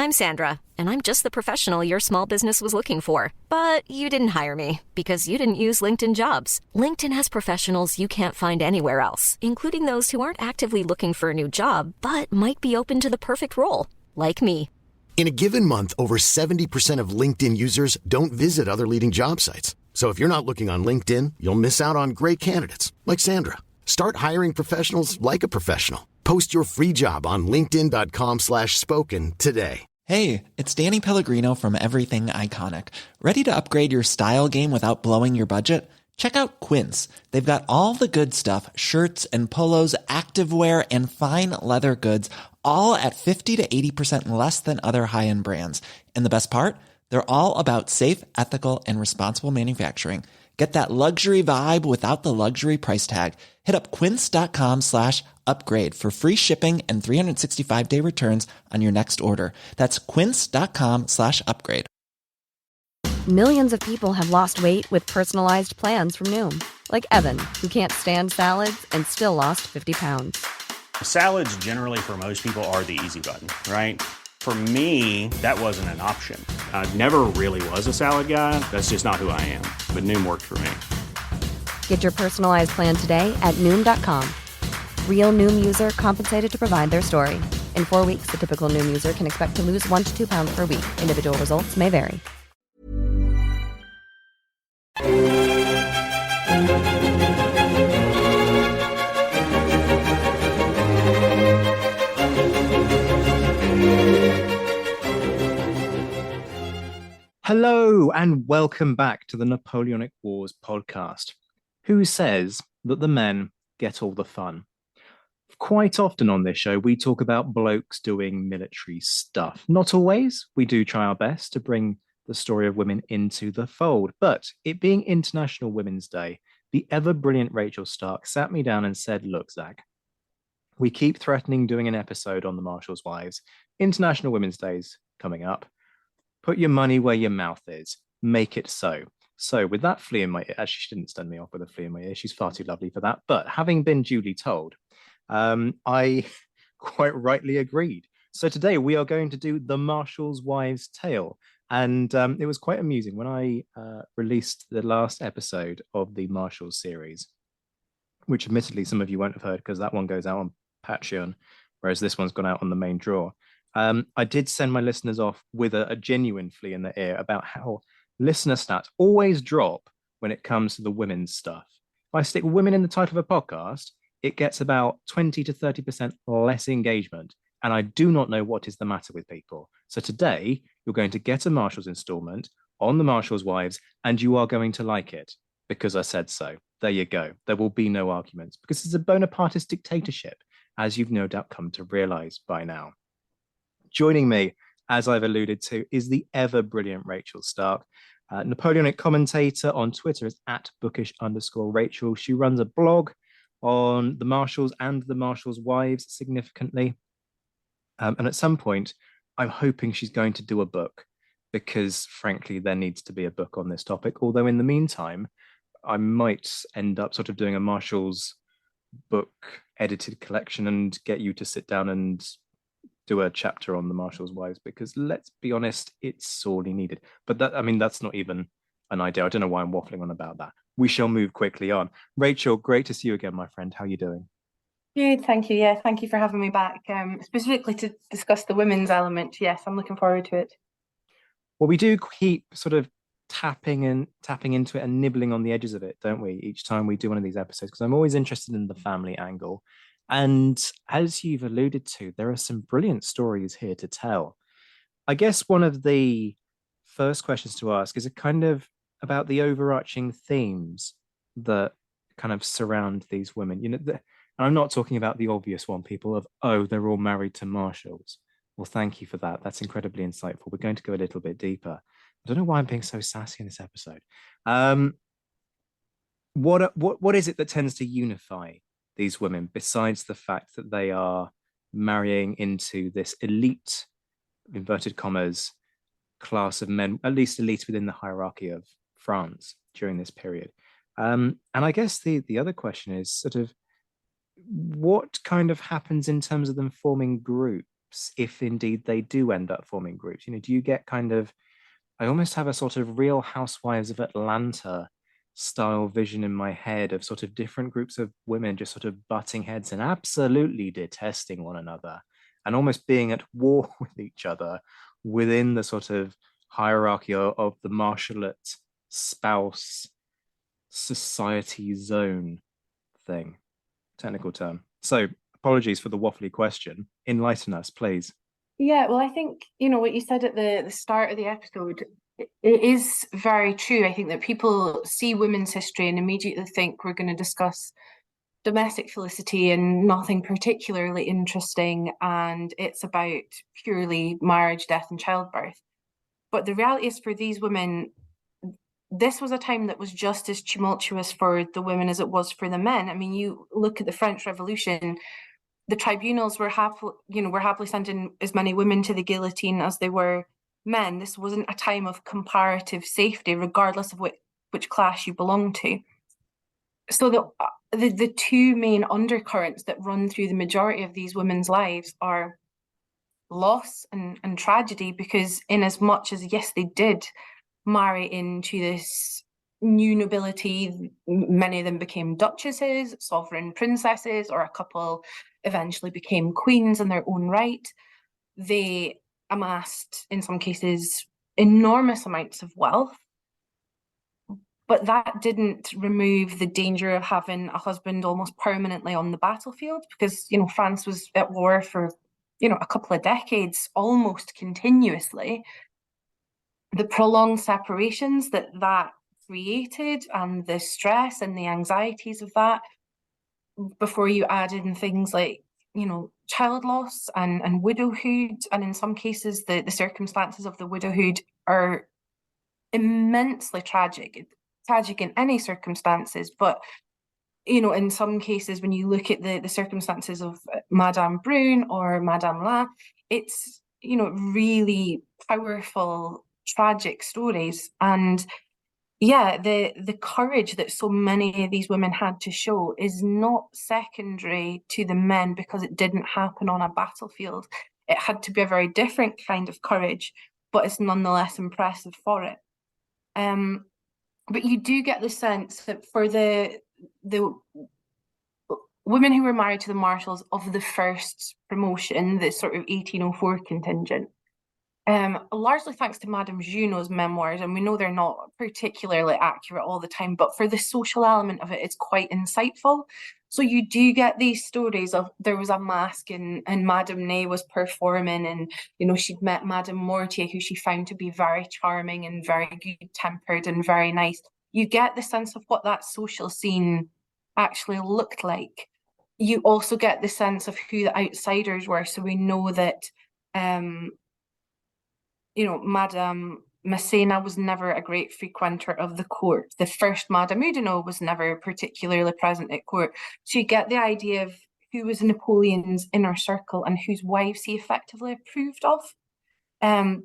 I'm Sandra, and I'm just the professional your small business was looking for. But you didn't hire me because you didn't use LinkedIn Jobs. LinkedIn has professionals you can't find anywhere else, including those who aren't actively looking for a new job, but might be open to the perfect role, like me. In a given month, over 70% of LinkedIn users don't visit other leading job sites. So if you're not looking on LinkedIn, you'll miss out on great candidates like Sandra. Start hiring professionals like a professional. Post your free job on linkedin.com/spoken today. Hey, it's Danny Pellegrino from Everything Iconic. Ready to upgrade your style game without blowing your budget? Check out Quince. They've got all the good stuff, shirts and polos, activewear, and fine leather goods, all at 50 to 80% less than other high-end brands. And the best part? They're all about safe, ethical, and responsible manufacturing. Get that luxury vibe without the luxury price tag. Hit up quince.com/upgrade for free shipping and 365-day returns on your next order. That's quince.com/upgrade. Millions of people have lost weight with personalized plans from Noom. Like Evan, who can't stand salads and still lost 50 pounds. Salads generally for most people are the easy button, right? For me, that wasn't an option. I never really was a salad guy. That's just not who I am. But Noom worked for me. Get your personalized plan today at Noom.com. Real Noom user compensated to provide their story. In 4 weeks, the typical Noom user can expect to lose 1 to 2 pounds per week. Individual results may vary. Hello and welcome back to the Napoleonic Wars podcast. Who says that the men get all the fun? Quite often on this show, we talk about blokes doing military stuff. Not always. We do try our best to bring the story of women into the fold. But it being International Women's Day, the ever-brilliant Rachael Stark sat me down and said, look, Zach, we keep threatening doing an episode on the Marshals' wives. International Women's Day's coming up. Put your money where your mouth is. Make it so. So with that flea in my ear, actually she didn't send me off with a flea in my ear. She's far too lovely for that. But having been duly told, I quite rightly agreed. So today we are going to do the Marshals' wives' tale. And it was quite amusing when I released the last episode of the Marshals series, which admittedly some of you won't have heard because that one goes out on Patreon, whereas this one's gone out on the main draw. I did send my listeners off with a genuine flea in the ear about how listener stats always drop when it comes to the women's stuff. If I stick women in the title of a podcast, it gets about 20 to 30% less engagement. And I do not know what is the matter with people. So today, you're going to get a Marshals installment on the Marshals' wives, and you are going to like it because I said so. There you go. There will be no arguments because it's a Bonapartist dictatorship, as you've no doubt come to realize by now. Joining me, as I've alluded to, is the ever-brilliant Rachael Stark. Napoleonic commentator on Twitter is @bookish_Rachel. She runs a blog on the Marshals and the Marshals' wives significantly. And at some point, I'm hoping she's going to do a book because, frankly, there needs to be a book on this topic. Although in the meantime, I might end up sort of doing a Marshals book edited collection and get you to sit down and do a chapter on the Marshals' wives because let's be honest, it's sorely needed. But that's not even an idea. I don't know why I'm waffling on about that. We shall move quickly on. Rachael, great to see you again, my friend. How are you doing? Good, thank you. Yeah, thank you for having me back. Specifically to discuss the women's element. Yes, I'm looking forward to it. Well, we do keep sort of tapping into it and nibbling on the edges of it, don't we? Each time we do one of these episodes, because I'm always interested in the family angle. And as you've alluded to, there are some brilliant stories here to tell. I guess one of the first questions to ask is a kind of about the overarching themes that kind of surround these women. And I'm not talking about the obvious one, people of, oh, they're all married to marshals. Well, thank you for that. That's incredibly insightful. We're going to go a little bit deeper. I don't know why I'm being so sassy in this episode. What is it that tends to unify these women, besides the fact that they are marrying into this elite, inverted commas, class of men, at least elite within the hierarchy of France during this period? And I guess the other question is sort of what kind of happens in terms of them forming groups? if indeed they do end up forming groups? Do you get kind of, I almost have a sort of Real Housewives of Atlanta style vision in my head of sort of different groups of women just sort of butting heads and absolutely detesting one another and almost being at war with each other within the sort of hierarchy of the Marshallate spouse society zone thing, technical term. So apologies for the waffly question. Enlighten us, please. Yeah, well, I think, what you said at the start of the episode, it is very true. I think that people see women's history and immediately think we're going to discuss domestic felicity and nothing particularly interesting, and it's about purely marriage, death, and childbirth. But the reality is, for these women, this was a time that was just as tumultuous for the women as it was for the men. I mean, you look at the French Revolution, the tribunals were happily sending as many women to the guillotine as they were men. This wasn't a time of comparative safety, regardless of which class you belong to. So the two main undercurrents that run through the majority of these women's lives are loss and tragedy, because in as much as, yes, they did marry into this new nobility, many of them became duchesses, sovereign princesses, or a couple eventually became queens in their own right. They amassed, in some cases, enormous amounts of wealth. But that didn't remove the danger of having a husband almost permanently on the battlefield, because, France was at war for, a couple of decades, almost continuously. The prolonged separations that created, and the stress and the anxieties of that, before you add in things like, child loss and widowhood, and in some cases the circumstances of the widowhood are immensely tragic in any circumstances, but in some cases, when you look at the circumstances of Madame Brune or Madame La, it's really powerful, tragic stories. And yeah, the courage that so many of these women had to show is not secondary to the men because it didn't happen on a battlefield. It had to be a very different kind of courage, but it's nonetheless impressive for it. But you do get the sense that for the women who were married to the Marshalls of the first promotion, the sort of 1804 contingent, largely thanks to Madame Junot's memoirs, and we know they're not particularly accurate all the time, but for the social element of it, it's quite insightful. So you do get these stories of there was a mask and Madame Ney was performing, and she'd met Madame Mortier, who she found to be very charming and very good-tempered and very nice. You get the sense of what that social scene actually looked like. You also get the sense of who the outsiders were. So we know that Madame Massena was never a great frequenter of the court. The first Madame Oudinot was never particularly present at court. So you get the idea of who was Napoleon's inner circle and whose wives he effectively approved of,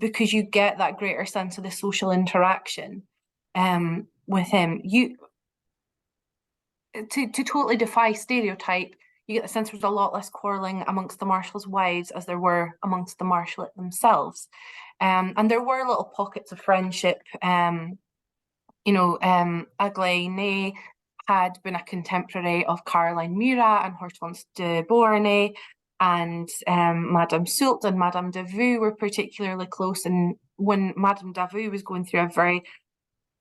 because you get that greater sense of the social interaction with him. To totally defy stereotype, you get the sense there's a lot less quarrelling amongst the Marshals' wives as there were amongst the Marshallate themselves. And there were little pockets of friendship. Aglaé Ney had been a contemporary of Caroline Murat and Hortense de Beauharnais, and Madame Soult and Madame Davou were particularly close. And when Madame Davou was going through a very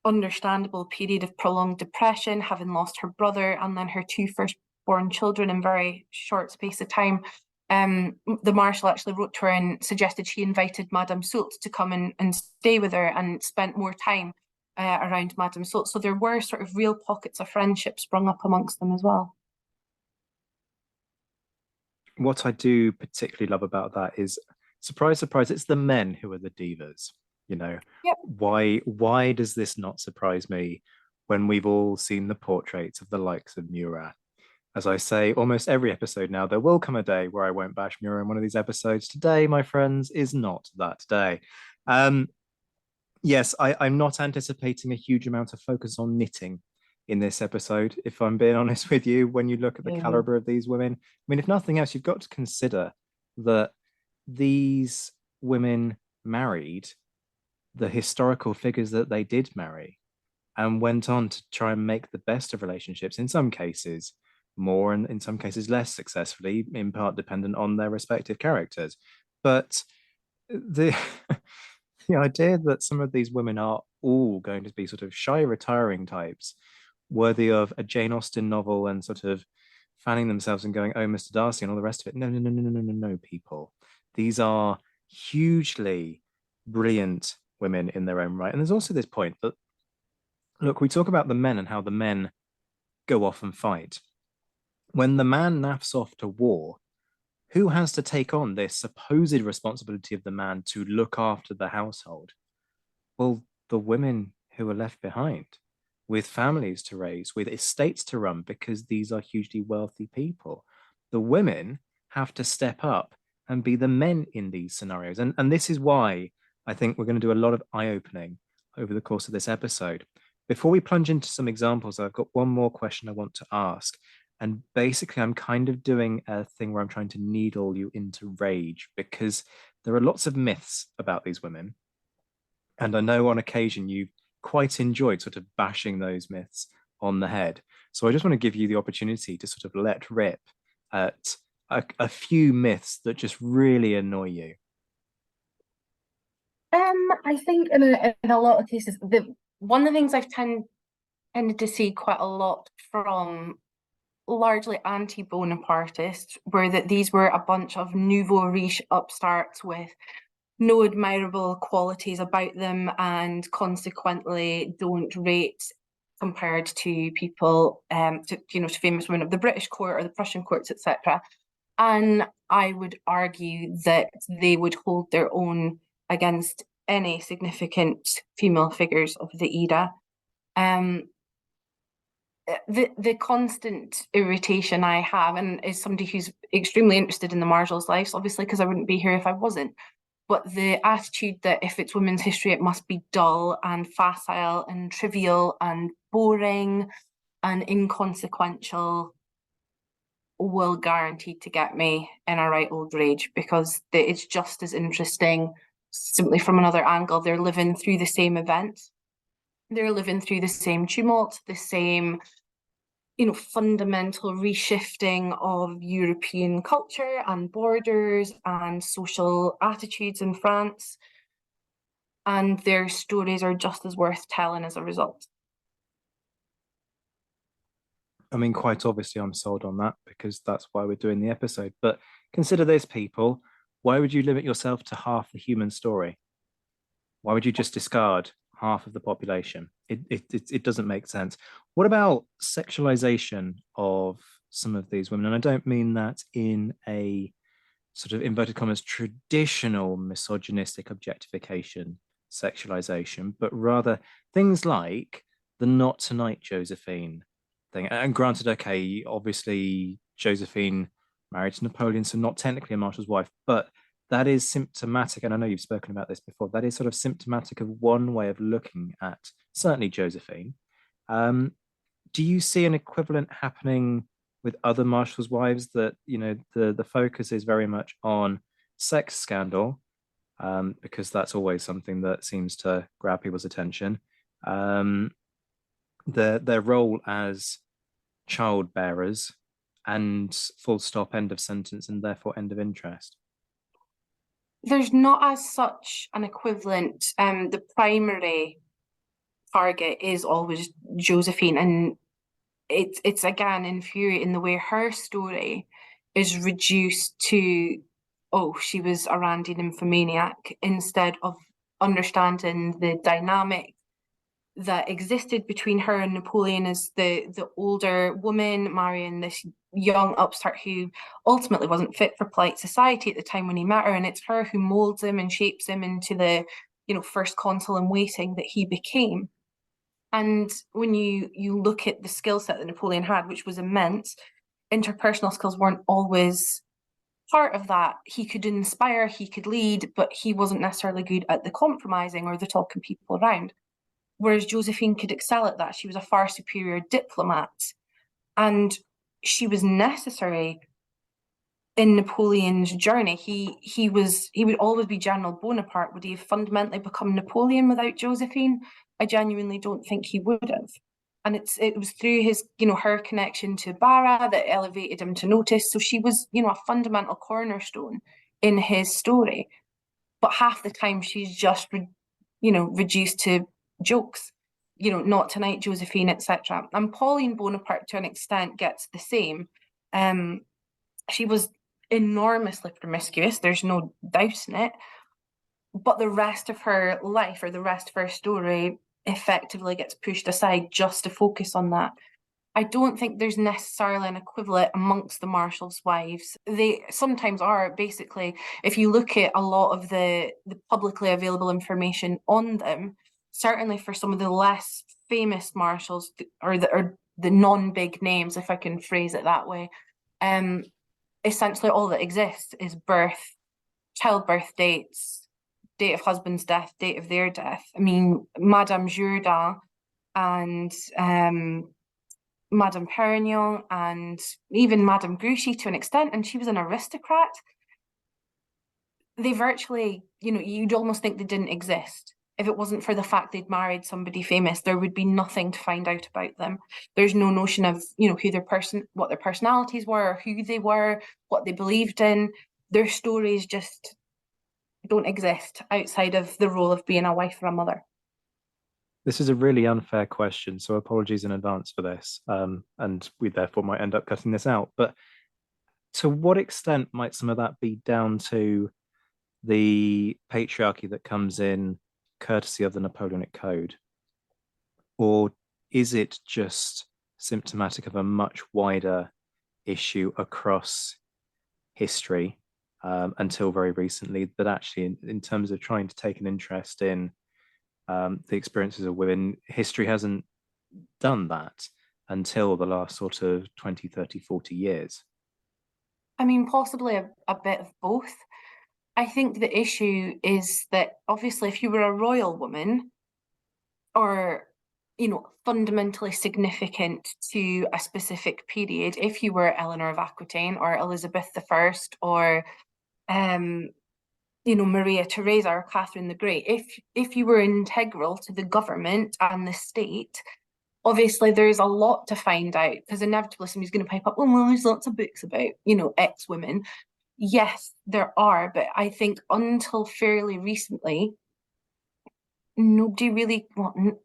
understandable period of prolonged depression, having lost her brother and then her two firstborn children in very short space of time, the Marshal actually wrote to her and suggested she invited Madame Soult to come and stay with her, and spent more time around Madame Soult. So there were sort of real pockets of friendship sprung up amongst them as well. What I do particularly love about that is, surprise, surprise, it's the men who are the divas. Yep. Why does this not surprise me when we've all seen the portraits of the likes of Murat? As I say, almost every episode now, there will come a day where I won't bash Murat in one of these episodes. Today, my friends, is not that day. Yes, I'm not anticipating a huge amount of focus on knitting in this episode, if I'm being honest with you, when you look at the caliber of these women. I mean, if nothing else, you've got to consider that these women married the historical figures that they did marry and went on to try and make the best of relationships, in some cases more and in some cases less successfully, in part dependent on their respective characters. But the the idea that some of these women are all going to be sort of shy, retiring types, worthy of a Jane Austen novel and sort of fanning themselves and going, "Oh, Mr. Darcy," and all the rest of it. No, no, no, no, no, no, no, no, people. These are hugely brilliant women in their own right. And there's also this point that, look, we talk about the men and how the men go off and fight. When the man naffs off to war, who has to take on this supposed responsibility of the man to look after the household? Well, the women who are left behind with families to raise, with estates to run, because these are hugely wealthy people. The women have to step up and be the men in these scenarios. And this is why I think we're going to do a lot of eye-opening over the course of this episode. Before we plunge into some examples, I've got one more question I want to ask. And basically, I'm kind of doing a thing where I'm trying to needle you into rage, because there are lots of myths about these women. And I know on occasion you've quite enjoyed sort of bashing those myths on the head. So I just want to give you the opportunity to sort of let rip at a few myths that just really annoy you. I think in a lot of cases, one of the things I've tended to see quite a lot from largely anti-Bonapartists were that these were a bunch of nouveau riche upstarts with no admirable qualities about them, and consequently don't rate compared to people, to famous women of the British court or the Prussian courts, etc. And I would argue that they would hold their own against any significant female figures of the era. The constant irritation I have, and as somebody who's extremely interested in the Marshals' lives, obviously, because I wouldn't be here if I wasn't, but the attitude that if it's women's history, it must be dull and facile and trivial and boring and inconsequential will guarantee to get me in a right old rage, because it's just as interesting simply from another angle. They're living through the same events. They're living through the same tumult, the same fundamental reshifting of European culture and borders and social attitudes in France. And their stories are just as worth telling as a result. I mean, quite obviously, I'm sold on that, because that's why we're doing the episode. But consider this, people. Why would you limit yourself to half the human story? Why would you just discard half of the population? It doesn't make sense. What about sexualization of some of these women? And I don't mean that in a sort of inverted commas traditional misogynistic objectification sexualization, but rather things like the "Not Tonight, Josephine" thing. And granted, okay, obviously Josephine married to Napoleon, so not technically a marshal's wife, but that is symptomatic, and I know you've spoken about this before, that is sort of symptomatic of one way of looking at certainly Josephine. Do you see an equivalent happening with other marshals' wives, that the focus is very much on sex scandal, because that's always something that seems to grab people's attention, their role as child bearers, and full stop, end of sentence, and therefore end of interest? There's not as such an equivalent. The primary target is always Josephine, and it's again infuriating the way her story is reduced to, oh, she was a randy nymphomaniac, instead of understanding the dynamic that existed between her and Napoleon as the older woman marrying this young upstart who ultimately wasn't fit for polite society at the time when he met her, and it's her who molds him and shapes him into the first consul in waiting that he became. And when you look at the skill set that Napoleon had, which was immense, interpersonal skills weren't always part of that. He could inspire, he could lead, but he wasn't necessarily good at the compromising or the talking people around. Whereas Josephine could excel at that. She was a far superior diplomat, and she was necessary in Napoleon's journey. He would always be General Bonaparte. Would he have fundamentally become Napoleon without Josephine? I genuinely don't think he would have. And it was through his, her connection to Barra that elevated him to notice. So she was, a fundamental cornerstone in his story. But half the time she's just, reduced to jokes, not tonight, Josephine, etc. And Pauline Bonaparte, to an extent, gets the same. She was enormously promiscuous, there's no doubt in it. But the rest of her life, or the rest of her story, effectively gets pushed aside just to focus on that. I don't think there's necessarily an equivalent amongst the Marshals' wives. They sometimes are. Basically, if you look at a lot of the publicly available information on them, certainly for some of the less famous Marshals, or the non-big names, if I can phrase it that way, essentially all that exists is birth, childbirth dates, date of husband's death, date of their death. I mean, Madame Jourdain and Madame Perignon and even Madame Grouchy to an extent, and she was an aristocrat. They virtually, you'd almost think they didn't exist. If it wasn't for the fact they'd married somebody famous, there would be nothing to find out about them. There's no notion of, what their personalities were, or who they were, what they believed in. Their stories just don't exist outside of the role of being a wife or a mother. This is a really unfair question, so apologies in advance for this. And we therefore might end up cutting this out. But to what extent might some of that be down to the patriarchy that comes in courtesy of the Napoleonic Code? Or is it just symptomatic of a much wider issue across history until very recently, that actually in terms of trying to take an interest in the experiences of women, history hasn't done that until the last sort of 20, 30, 40 years? I mean, possibly a bit of both. I think the issue is that obviously if you were a royal woman, or fundamentally significant to a specific period, if you were Eleanor of Aquitaine or Elizabeth I, or Maria Theresa or Catherine the Great, if you were integral to the government and the state, obviously there's a lot to find out, because inevitably somebody's going to pipe up, well, there's lots of books about, X women. Yes, there are, but I think until fairly recently, nobody really,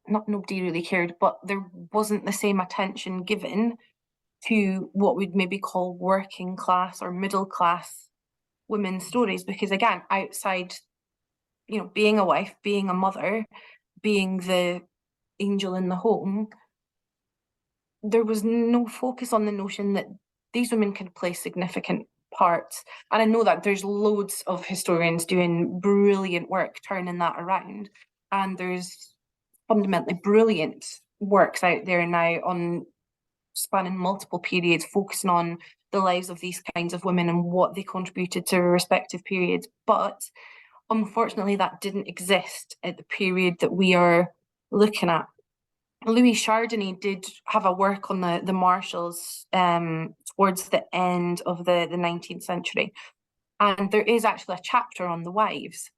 not nobody really cared, but there wasn't the same attention given to what we'd maybe call working class or middle class women's stories, because again, outside, being a wife, being a mother, being the angel in the home, there was no focus on the notion that these women could play significant parts. And I know that there's loads of historians doing brilliant work turning that around, and there's fundamentally brilliant works out there now on spanning multiple periods, focusing on the lives of these kinds of women and what they contributed to respective periods. But unfortunately, that didn't exist at the period that we are looking at. Louis Chardonnay did have a work on the Marshals towards the end of the 19th century. And there is actually a chapter on the wives.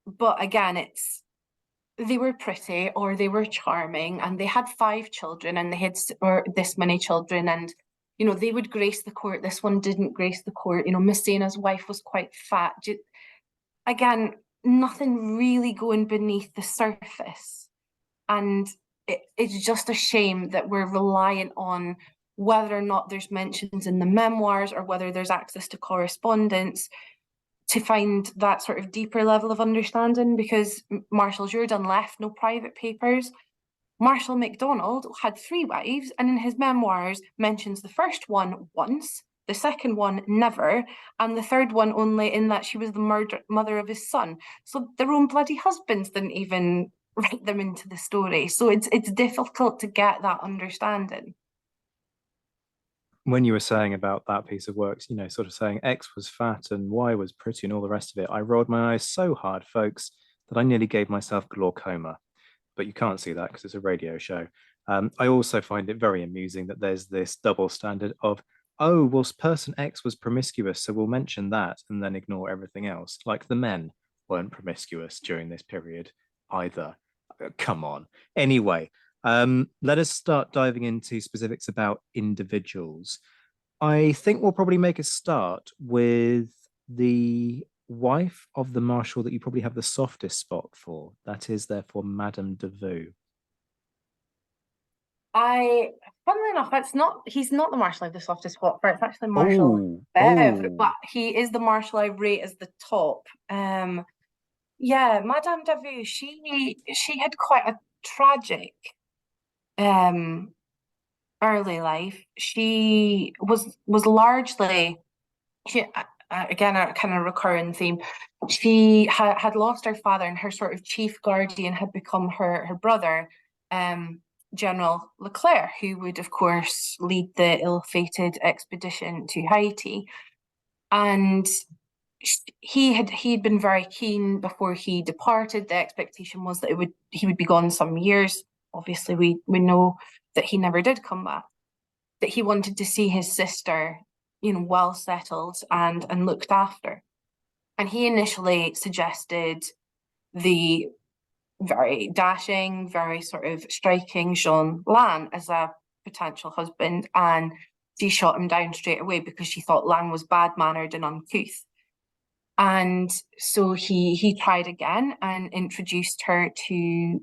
But again, they were pretty, or they were charming, and they had 5 children, and they had this many children, and they would grace the court. This one didn't grace the court. Miss Zaina's wife was quite fat. Again, nothing really going beneath the surface. And it's just a shame that we're reliant on whether or not there's mentions in the memoirs, or whether there's access to correspondence, to find that sort of deeper level of understanding, because Marshal Jourdain left no private papers. Marshal MacDonald had 3 wives, and in his memoirs mentions the first one once, the second one never, and the third one only in that she was the mother of his son. So their own bloody husbands didn't even write them into the story. So it's difficult to get that understanding. When you were saying about that piece of work, sort of saying X was fat and Y was pretty and all the rest of it, I rolled my eyes so hard, folks, that I nearly gave myself glaucoma. But you can't see that because it's a radio show. I also find it very amusing that there's this double standard of, oh, well, person X was promiscuous, so we'll mention that and then ignore everything else. Like the men weren't promiscuous during this period either. Come on. Anyway, let us start diving into specifics about individuals. I think we'll probably make a start with the wife of the marshal that you probably have the softest spot for. That is, therefore, Madame de Vaux. Funnily enough, he's not the Marshal I have the softest spot for. It's actually Marshal Oh, Bev, oh. but he is the Marshal I rate as the top. Yeah, Madame de Vaux, she had quite a tragic um early life. She was largely she again a kind of recurring theme. She had lost her father, and her sort of chief guardian had become her brother, General Leclerc, who would of course lead the ill-fated expedition to Haiti. And he'd been very keen before he departed. The expectation was that he would be gone some years. Obviously, we know that he never did come back. That he wanted to see his sister, well settled and looked after. And he initially suggested the very dashing, very sort of striking Jean Lan as a potential husband, and she shot him down straight away because she thought Lan was bad-mannered and uncouth. And so he tried again and introduced her to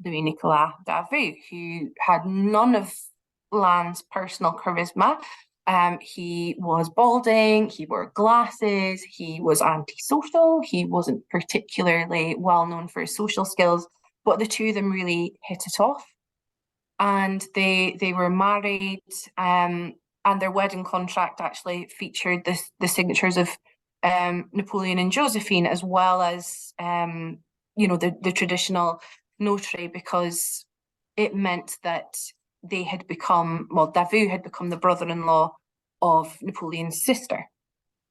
Louis Nicolas Davout, who had none of Lan's personal charisma. He was balding, he wore glasses, he was antisocial, he wasn't particularly well known for his social skills, but the two of them really hit it off. And they were married, and their wedding contract actually featured the signatures of Napoleon and Josephine, as well as the traditional notary, because it meant that Davout had become the brother-in-law of Napoleon's sister,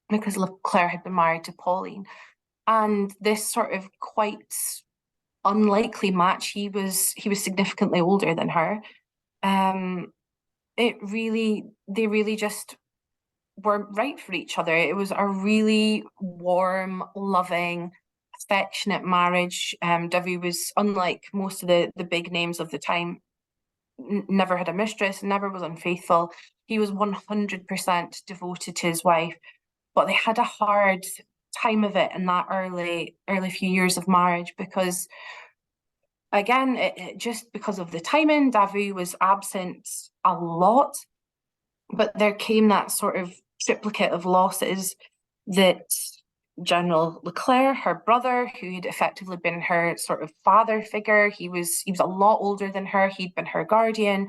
because Leclerc had been married to Pauline. And this sort of quite unlikely match, he was significantly older than her. They really just were right for each other. It was a really warm, loving, affectionate marriage. Davout was, unlike most of the big names of the time, never had a mistress, never was unfaithful. He was 100% devoted to his wife, but they had a hard time of it in that early few years of marriage, because again, it just because of the timing, Davout was absent a lot, but there came that sort of triplicate of losses that General Leclerc, her brother, who had effectively been her sort of father figure, he was a lot older than her. He'd been her guardian.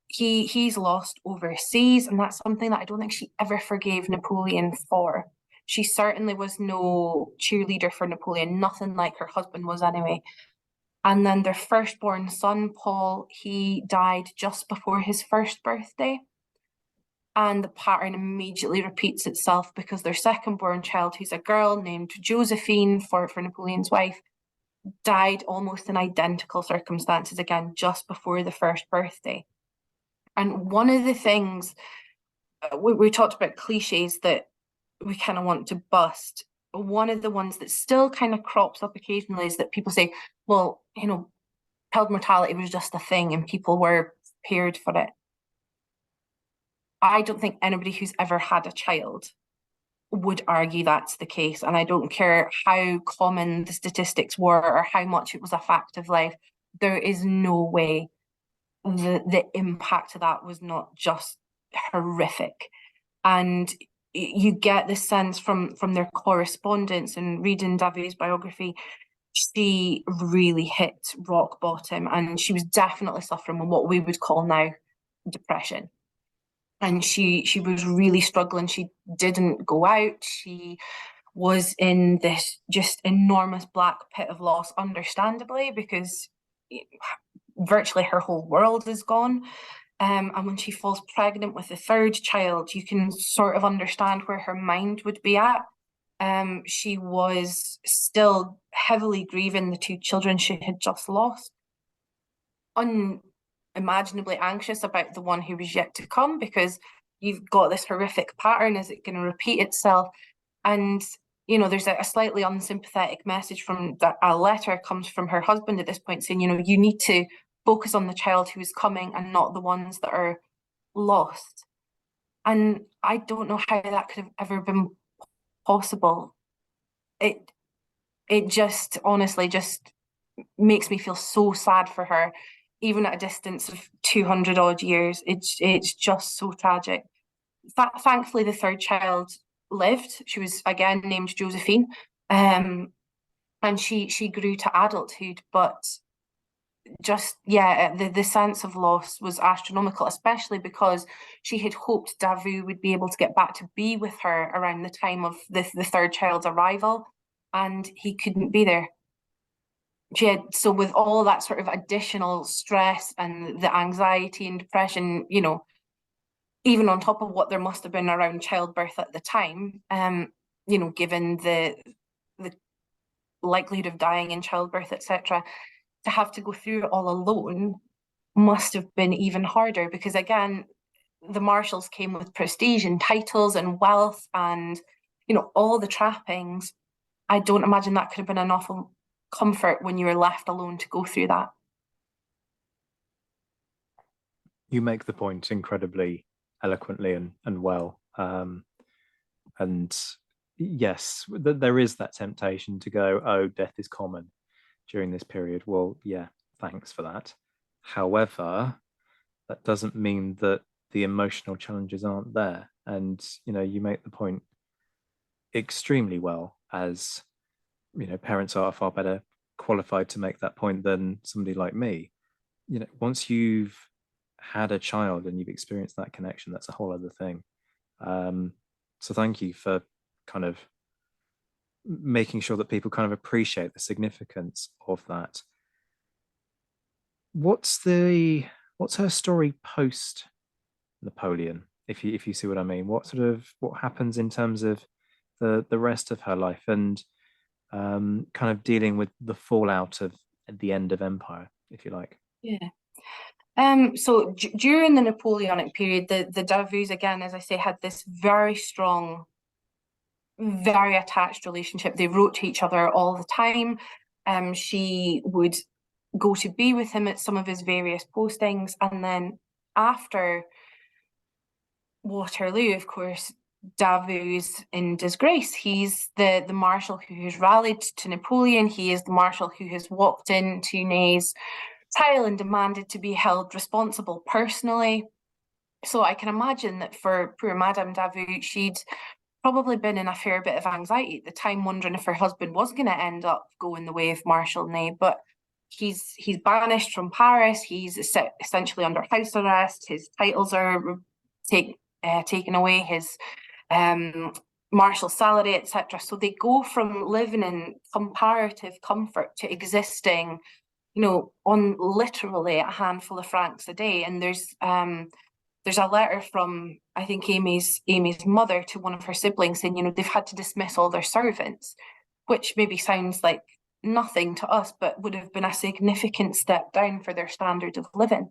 He's lost overseas, and that's something that I don't think she ever forgave Napoleon for. She certainly was no cheerleader for Napoleon, nothing like her husband was anyway. And then their firstborn son, Paul, he died just before his first birthday. And the pattern immediately repeats itself, because their second-born child, who's a girl named Josephine for Napoleon's wife, died almost in identical circumstances again just before the first birthday. And one of the things, we talked about cliches that we kind of want to bust. One of the ones that still kind of crops up occasionally is that people say, well, child mortality was just a thing and people were prepared for it. I don't think anybody who's ever had a child would argue that's the case. And I don't care how common the statistics were or how much it was a fact of life. There is no way the impact of that was not just horrific. And you get the sense from their correspondence and reading Davout's biography, she really hit rock bottom, and she was definitely suffering with what we would call now depression. And she was really struggling. She didn't go out. She was in this just enormous black pit of loss, understandably, because virtually her whole world is gone. And when she falls pregnant with the third child, you can sort of understand where her mind would be at. She was still heavily grieving the two children she had just lost, unimaginably anxious about the one who was yet to come, because you've got this horrific pattern. Is it going to repeat itself? And there's a slightly unsympathetic message from a letter comes from her husband at this point saying, you need to focus on the child who is coming and not the ones that are lost. And I don't know how that could have ever been possible. It just honestly just makes me feel so sad for her, even at a distance of 200 odd years. It's just so tragic. Thankfully, the third child lived. She was again named Josephine, and she grew to adulthood. But just the sense of loss was astronomical, especially because she had hoped Davout would be able to get back to be with her around the time of the third child's arrival, and he couldn't be there. So with all that sort of additional stress and the anxiety and depression, even on top of what there must have been around childbirth at the time, given the likelihood of dying in childbirth, etc., to have to go through it all alone must have been even harder, because again, the Marshalls came with prestige and titles and wealth and, all the trappings. I don't imagine that could have been an awful comfort when you were left alone to go through that. You make the point incredibly eloquently and well. And yes, there is that temptation to go, oh, death is common during this period. Well, yeah, thanks for that. However, that doesn't mean that the emotional challenges aren't there. And, you make the point extremely well, as parents are far better qualified to make that point than somebody like me. Once you've had a child and you've experienced that connection, that's a whole other thing. So thank you for kind of making sure that people kind of appreciate the significance of that. What's her story post Napoleon, if you see what I mean? What happens in terms of the rest of her life and kind of dealing with the fallout of the end of empire, if you like? Yeah. So during the Napoleonic period, the Davouts, again, as I say, had this very strong, very attached relationship. They wrote to each other all the time. She would go to be with him at some of his various postings, and then after Waterloo, of course, Davout is in disgrace. He's the marshal who has rallied to Napoleon. He is the marshal who has walked into Ney's trial and demanded to be held responsible personally. So I can imagine that for poor Madame Davout, she'd probably been in a fair bit of anxiety at the time, wondering if her husband was going to end up going the way of Marshal Ney. But he's banished from Paris. He's essentially under house arrest. His titles are taken away. His marshal salary, etc. So they go from living in comparative comfort to existing, on literally a handful of francs a day. And there's a letter from, I think, Amy's mother to one of her siblings saying, they've had to dismiss all their servants, which maybe sounds like nothing to us, but would have been a significant step down for their standard of living.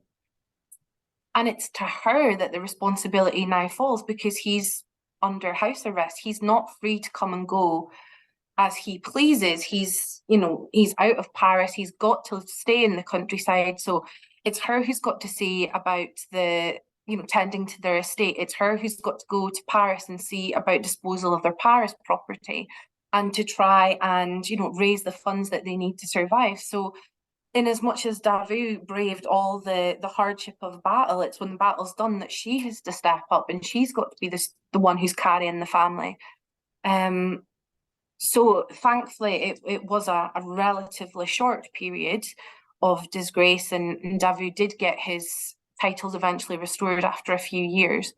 And it's to her that the responsibility now falls, because he's under house arrest. He's not free to come and go as he pleases. He's out of Paris. He's got to stay in the countryside. So it's her who's got to see about the, tending to their estate. It's her who's got to go to Paris and see about disposal of their Paris property and to try and, raise the funds that they need to survive. So in as much as Davout braved all the hardship of battle, it's when the battle's done that she has to step up, and she's got to be the one who's carrying the family. So thankfully, it was a relatively short period of disgrace, and Davout did get his titles eventually restored after a few years.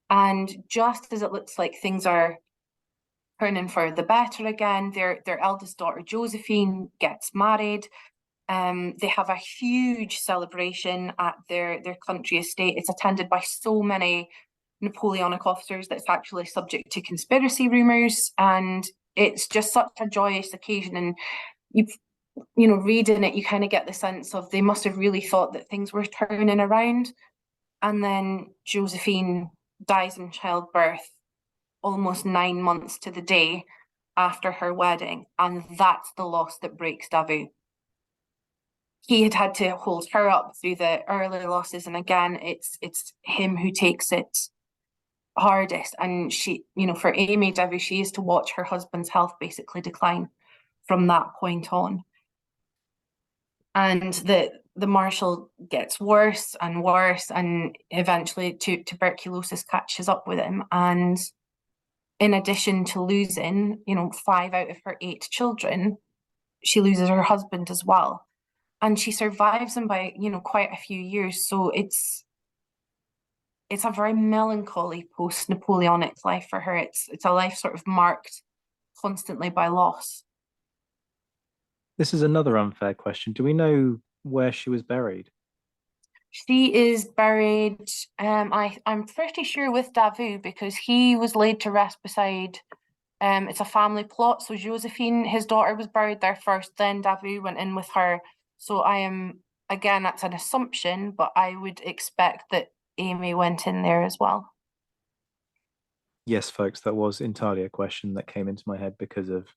And just as it looks like things are turning for the better again, their eldest daughter Josephine gets married. They have a huge celebration at their country estate. It's attended by so many Napoleonic officers that it's actually subject to conspiracy rumours, and it's just such a joyous occasion. And reading it, you kind of get the sense of they must have really thought that things were turning around. And then Josephine dies in childbirth almost 9 months to the day after her wedding, and that's the loss that breaks Davu. He had to hold her up through the early losses, and again, it's him who takes it hardest. And she, for Amy Davu, she is to watch her husband's health basically decline from that point on. And the Marshal gets worse and worse, and eventually tuberculosis catches up with him. And in addition to losing, 5 out of her 8 children, she loses her husband as well. And she survives him by, quite a few years. So it's a very melancholy post-Napoleonic life for her. It's a life sort of marked constantly by loss. This is another unfair question. Do we know where she was buried? She is buried, I'm pretty sure with Davu, because he was laid to rest beside, it's a family plot. So Josephine, his daughter, was buried there first, then Davu went in with her. So again, that's an assumption, but I would expect that Amy went in there as well. Yes, folks, that was entirely a question that came into my head because of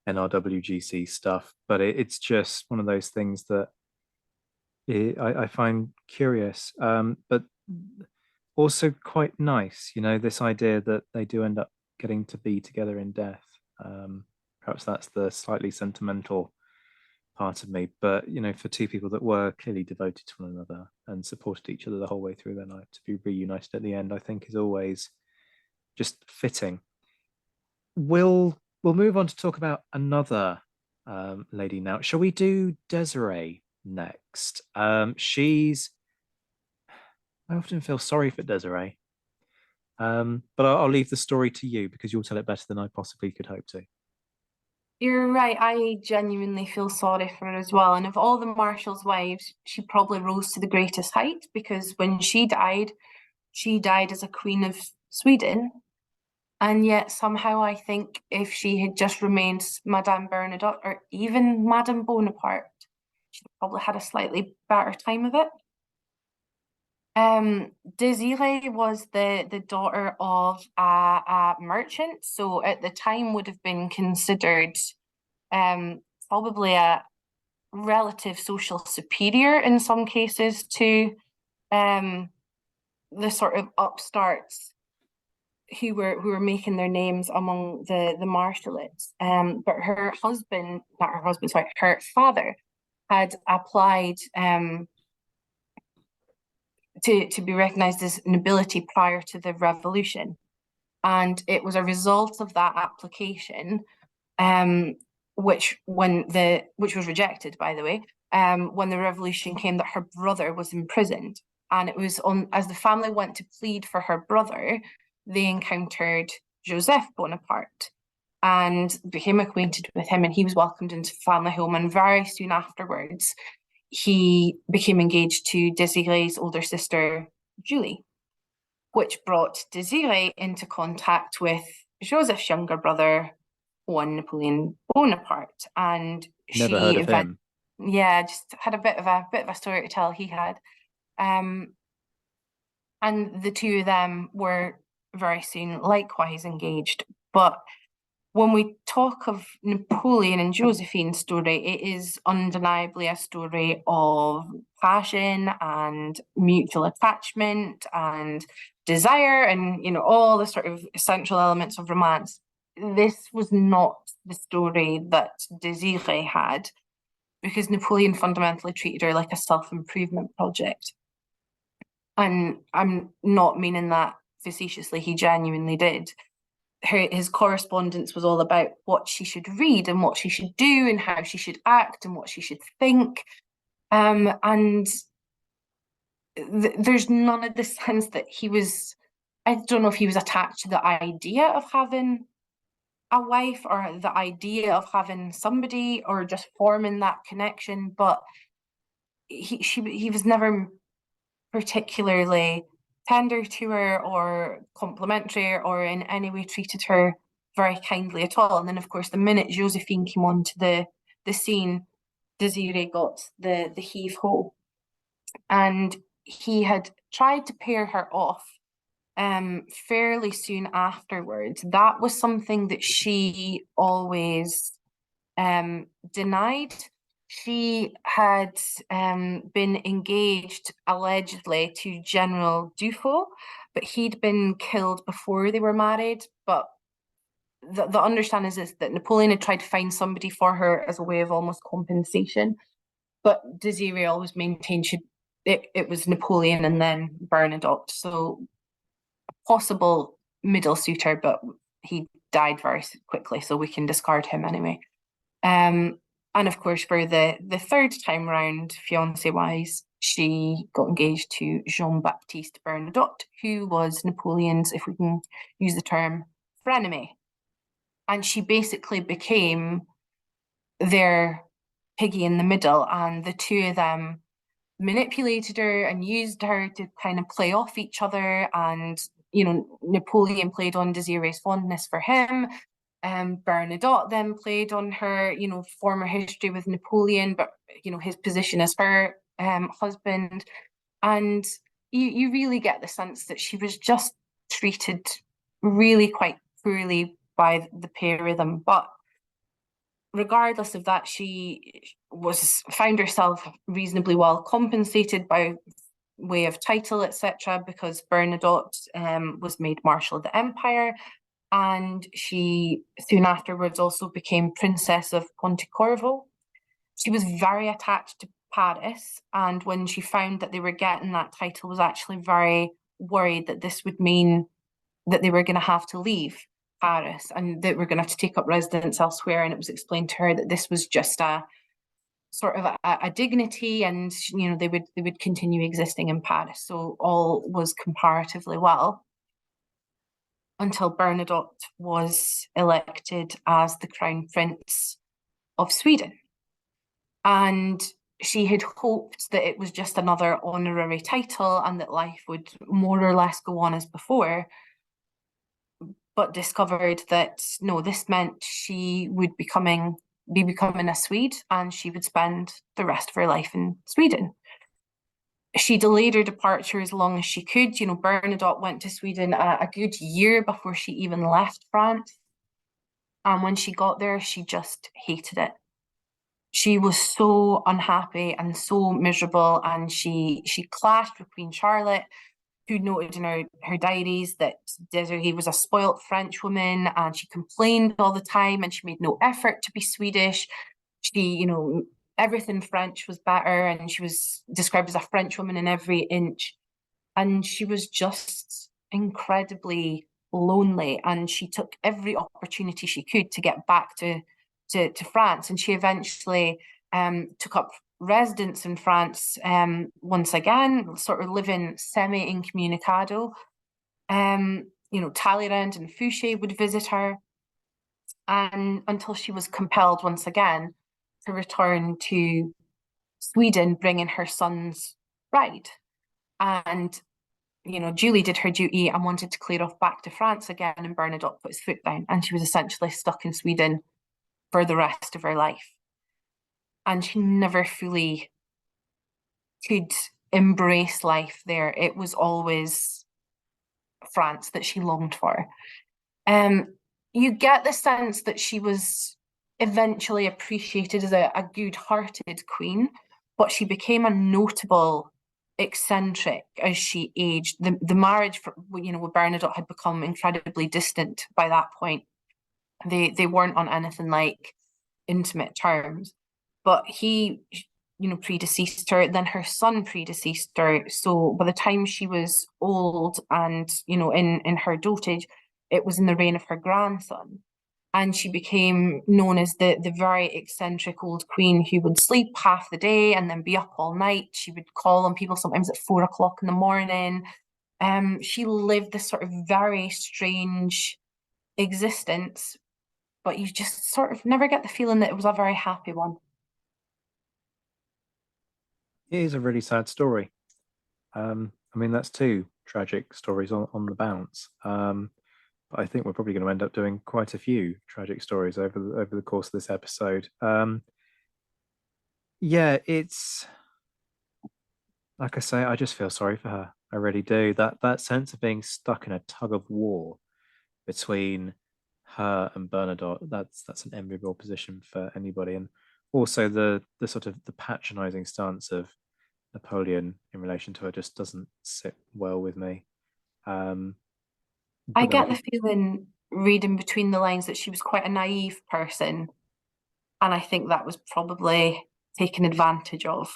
NRWGC stuff, but it's just one of those things that I find curious, but also quite nice, this idea that they do end up getting to be together in death. Perhaps that's the slightly sentimental part of me, but for two people that were clearly devoted to one another and supported each other the whole way through their life, to be reunited at the end, I think is always just fitting. We'll move on to talk about another lady now. Shall we do Desiree next? I often feel sorry for Desiree, but I'll leave the story to you because you'll tell it better than I possibly could hope to. You're right. I genuinely feel sorry for her as well. And of all the Marshals' wives, she probably rose to the greatest height, because when she died as a queen of Sweden. And yet somehow I think if she had just remained Madame Bernadotte or even Madame Bonaparte, she'd probably had a slightly better time of it. Desiree was the daughter of a merchant, so at the time would have been considered probably a relative social superior in some cases to the sort of upstarts who were making their names among the Marshalates. But her father had applied to be recognized as nobility prior to the revolution. And it was a result of that application, which was rejected, by the way, when the revolution came, that her brother was imprisoned. And it was as the family went to plead for her brother, they encountered Joseph Bonaparte and became acquainted with him, and he was welcomed into the family home. And very soon afterwards, he became engaged to Desiree's older sister, Julie, which brought Desiree into contact with Joseph's younger brother, one Napoleon Bonaparte. And Never heard of him. Yeah, just had a bit of a story to tell he had. And the two of them were very soon likewise engaged. But when we talk of Napoleon and Josephine's story, it is undeniably a story of passion and mutual attachment and desire and, all the sort of essential elements of romance. This was not the story that Desiree had, because Napoleon fundamentally treated her like a self-improvement project. And I'm not meaning that facetiously, he genuinely did. His correspondence was all about what she should read and what she should do and how she should act and what she should think. And there's none of the sense that he was, I don't know if he was attached to the idea of having a wife or the idea of having somebody or just forming that connection, but he was never particularly tender to her or complimentary or in any way treated her very kindly at all. And then, of course, the minute Josephine came onto the scene, Desiree got the heave-ho. And he had tried to pair her off fairly soon afterwards, that was something that she always denied. She had been engaged allegedly to General Dufault, but he'd been killed before they were married. But the understanding is that Napoleon had tried to find somebody for her as a way of almost compensation. But Desiree always maintained it was Napoleon and then Bernadotte. So a possible middle suitor, but he died very quickly, so we can discard him anyway. And of course, for the third time round, fiancé-wise, she got engaged to Jean-Baptiste Bernadotte, who was Napoleon's, if we can use the term, frenemy. And she basically became their piggy in the middle, and the two of them manipulated her and used her to kind of play off each other. And, you know, Napoleon played on Desiree's fondness for him. Bernadotte then played on her, you know, former history with Napoleon, but, you know, his position as her husband. And you really get the sense that she was just treated really quite poorly by the pair of them. But regardless of that, she found herself reasonably well compensated by way of title, etc., because Bernadotte was made Marshal of the Empire, and she soon afterwards also became Princess of Pontecorvo. She was very attached to Paris, and when she found that they were getting that title, was actually very worried that this would mean that they were going to have to leave Paris and that we're going to have to take up residence elsewhere. And it was explained to her that this was just a sort of a dignity, and you know they would continue existing in Paris. So all was comparatively well until Bernadotte was elected as the Crown Prince of Sweden. And she had hoped that it was just another honorary title and that life would more or less go on as before, but discovered that no, this meant she would be becoming a Swede, and she would spend the rest of her life in Sweden. She delayed her departure as long as she could. You know, Bernadotte went to Sweden a good year before she even left France. And when she got there, she just hated it. She was so unhappy and so miserable, and she clashed with Queen Charlotte, who noted in her diaries that Desiree was a spoilt French woman, and she complained all the time, and she made no effort to be Swedish. She, you know, everything French was better, and she was described as a French woman in every inch. And she was just incredibly lonely, and she took every opportunity she could to get back to France. And she eventually took up residence in France once again, sort of living semi-incommunicado. You know, Talleyrand and Fouché would visit her, and until she was compelled once again to return to Sweden, bringing her son's bride. And, you know, Julie did her duty and wanted to clear off back to France again, and Bernadotte put his foot down, and she was essentially stuck in Sweden for the rest of her life. And she never fully could embrace life there. It was always France that she longed for. You get the sense that she was eventually appreciated as a good-hearted queen, but she became a notable eccentric as she aged. The marriage, you know, with Bernadotte had become incredibly distant by that point. They weren't on anything like intimate terms, but he, you know, predeceased her. Then her son predeceased her. So by the time she was old and, you know, in her dotage, it was in the reign of her grandson. And she became known as the very eccentric old queen who would sleep half the day and then be up all night. She would call on people sometimes at 4 o'clock in the morning. She lived this sort of very strange existence, but you just sort of never get the feeling that it was a very happy one. It is a really sad story. I mean, that's two tragic stories on the bounce. But I think we're probably going to end up doing quite a few tragic stories over the course of this episode. Yeah, it's like I say, I just feel sorry for her. I really do. That sense of being stuck in a tug of war between her and Bernadotte, that's an enviable position for anybody. And also the sort of the patronizing stance of Napoleon in relation to her just doesn't sit well with me. I But then get the feeling, reading between the lines, that she was quite a naive person, and I think that was probably taken advantage of.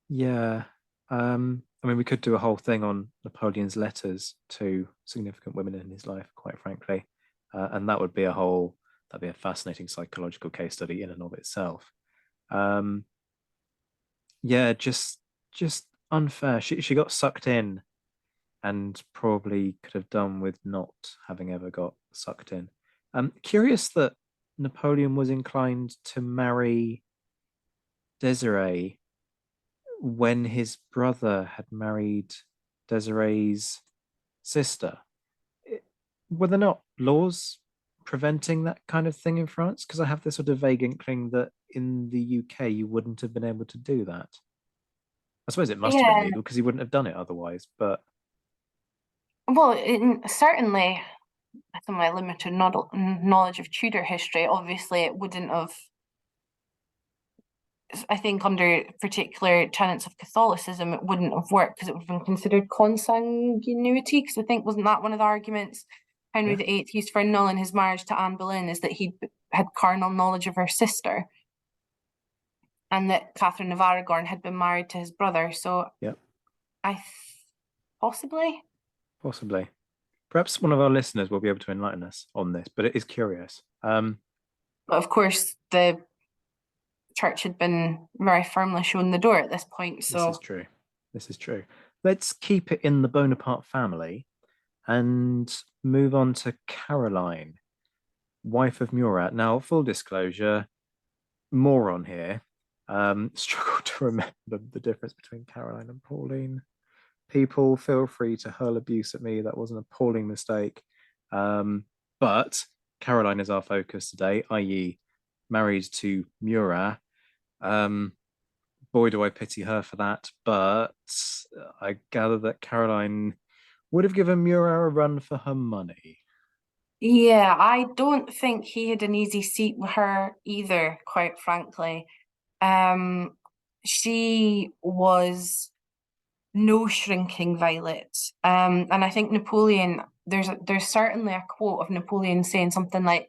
yeah, I mean, we could do a whole thing on Napoleon's letters to significant women in his life, quite frankly, and that'd be a fascinating psychological case study in and of itself. Um, yeah, just unfair. She got sucked in and probably could have done with not having ever got sucked in. Curious that Napoleon was inclined to marry Desiree when his brother had married Desiree's sister. Were there not laws preventing that kind of thing in France? Because I have this sort of vague inkling that in the UK you wouldn't have been able to do that. I suppose it must have been Yeah, legal because he wouldn't have done it otherwise. But well, certainly, from my limited knowledge of Tudor history, obviously it wouldn't have. I think under particular tenets of Catholicism, it wouldn't have worked because it would have been considered consanguinity. Because I think, wasn't that one of the arguments Henry yeah, VIII used for annulling his marriage to Anne Boleyn, is that he had carnal knowledge of her sister, and that Catherine of Aragon had been married to his brother. So yeah, I possibly. possibly. Perhaps one of our listeners will be able to enlighten us on this, but it is curious. But of course, the church had been very firmly shown the door at this point. This is So true. This is true. Let's keep it in the Bonaparte family and move on to Caroline, wife of Murat. Now, full disclosure, moron here. Struggle to remember the difference between Caroline and Pauline. People, feel free to hurl abuse at me. That was an appalling mistake. But Caroline is our focus today, i.e., married to Murat. Boy, do I pity her for that. But I gather that Caroline would have given Murat a run for her money. yeah, I don't think he had an easy seat with her either, quite frankly. Um, she was no shrinking violet. And I think Napoleon, there's certainly a quote of Napoleon saying something like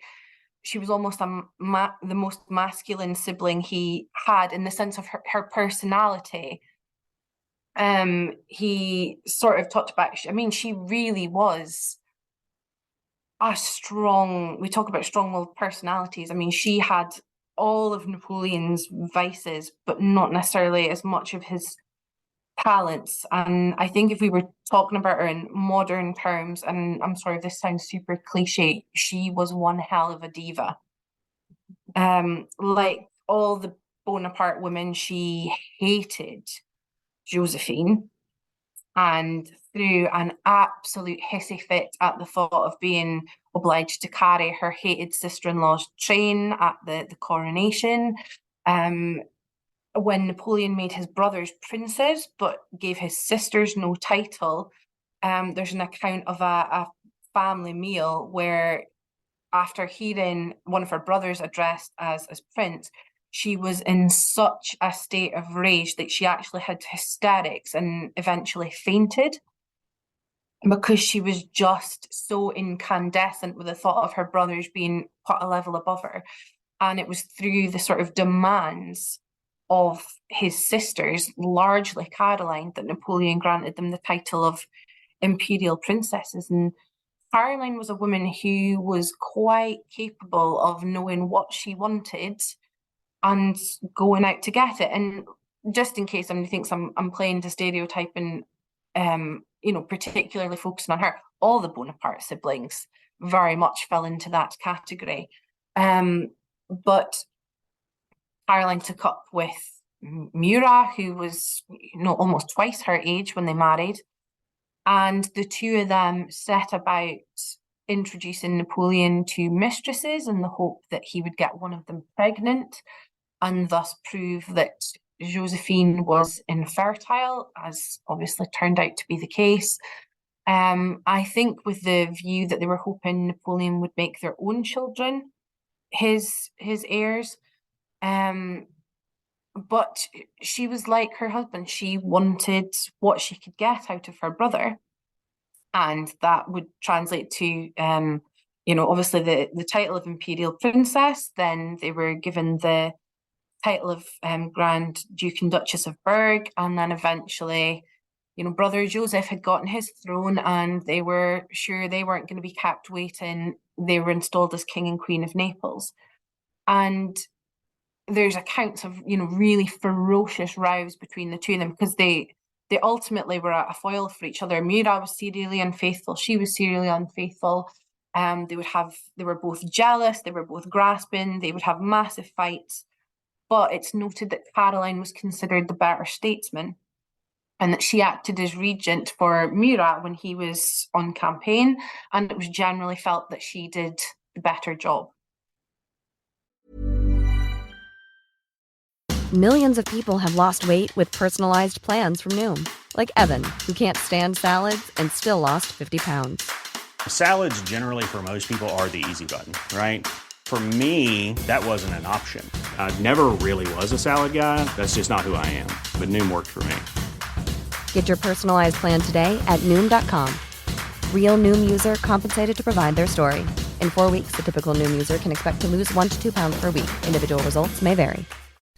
she was almost the most masculine sibling he had, in the sense of her personality. He sort of talked about, I mean, she really was a strong, we talk about strong-willed personalities. I mean, she had all of Napoleon's vices, but not necessarily as much of his talents. And I think if we were talking about her in modern terms, and I'm sorry if this sounds super cliche, she was one hell of a diva. Like all the Bonaparte women, she hated Josephine and threw an absolute hissy fit at the thought of being obliged to carry her hated sister-in-law's train at the coronation. When Napoleon made his brothers princes but gave his sisters no title, there's an account of a family meal where, after hearing one of her brothers addressed as prince, she was in such a state of rage that she actually had hysterics and eventually fainted, because she was just so incandescent with the thought of her brothers being put a level above her. And it was through the sort of demands of his sisters, largely Caroline, that Napoleon granted them the title of imperial princesses. And Caroline was a woman who was quite capable of knowing what she wanted and going out to get it. And just in case somebody thinks I'm playing to stereotype and particularly focusing on her, all the Bonaparte siblings very much fell into that category. But Caroline took up with Murat, who was almost twice her age when they married, and the two of them set about introducing Napoleon to mistresses in the hope that he would get one of them pregnant and thus prove that Josephine was infertile, as obviously turned out to be the case. I think with the view that they were hoping Napoleon would make their own children his heirs. But she was like her husband. She wanted what she could get out of her brother. And that would translate to, obviously the title of Imperial Princess. Then they were given the title of Grand Duke and Duchess of Berg. And then eventually, brother Joseph had gotten his throne and they were sure they weren't going to be kept waiting. They were installed as King and Queen of Naples. And there's accounts of, really ferocious rows between the two of them because they ultimately were a foil for each other. Murat was serially unfaithful. She was serially unfaithful. They were both jealous. They were both grasping. They would have massive fights. But it's noted that Caroline was considered the better statesman and that she acted as regent for Murat when he was on campaign. And it was generally felt that she did the better job. Millions of people have lost weight with personalized plans from Noom. Like Evan, who can't stand salads and still lost 50 pounds. Salads generally for most people are the easy button, right? For me, that wasn't an option. I never really was a salad guy. That's just not who I am. But Noom worked for me. Get your personalized plan today at Noom.com. Real Noom user compensated to provide their story. In 4 weeks, the typical Noom user can expect to lose 1 to 2 pounds per week. Individual results may vary.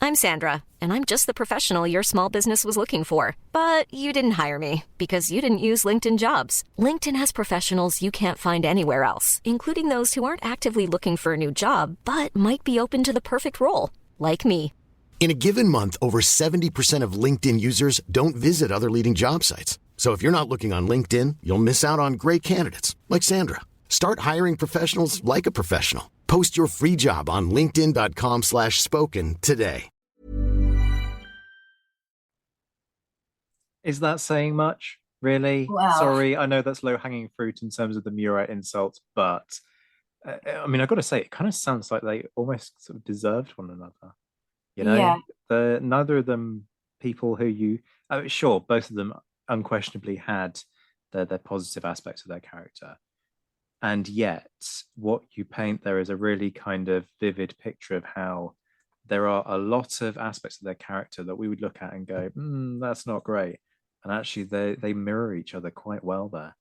I'm Sandra, and I'm just the professional your small business was looking for. But you didn't hire me because you didn't use LinkedIn Jobs. LinkedIn has professionals you can't find anywhere else, including those who aren't actively looking for a new job, but might be open to the perfect role, like me. In a given month, over 70% of LinkedIn users don't visit other leading job sites. So if you're not looking on LinkedIn, you'll miss out on great candidates like Sandra. Start hiring professionals like a professional. Post your free job on linkedin.com/spoken today. Is that saying much? Really? Wow. Sorry, I know that's low-hanging fruit in terms of the Murat insults, but I've got to say, it kind of sounds like they almost sort of deserved one another. Yeah. Neither of them people who sure, both of them unquestionably had their positive aspects of their character. And yet, what you paint there is a really kind of vivid picture of how there are a lot of aspects of their character that we would look at and go, that's not great. And actually, they mirror each other quite well there.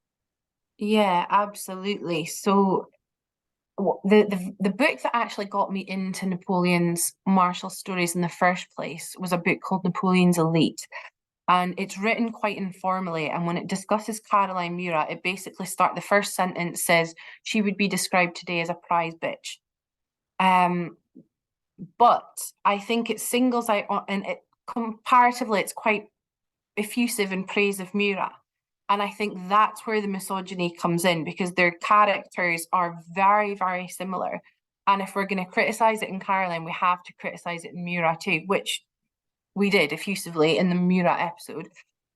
Yeah, absolutely. So the book that actually got me into Napoleon's martial stories in the first place was a book called Napoleon's Elite. And it's written quite informally. And when it discusses Caroline Murat, it basically the first sentence says she would be described today as a prize bitch. But I think it singles out, and comparatively, it's quite effusive in praise of Murat. And I think that's where the misogyny comes in, because their characters are very, very similar. And if we're going to criticize it in Caroline, we have to criticize it in Murat too, which we did effusively in the Murat episode.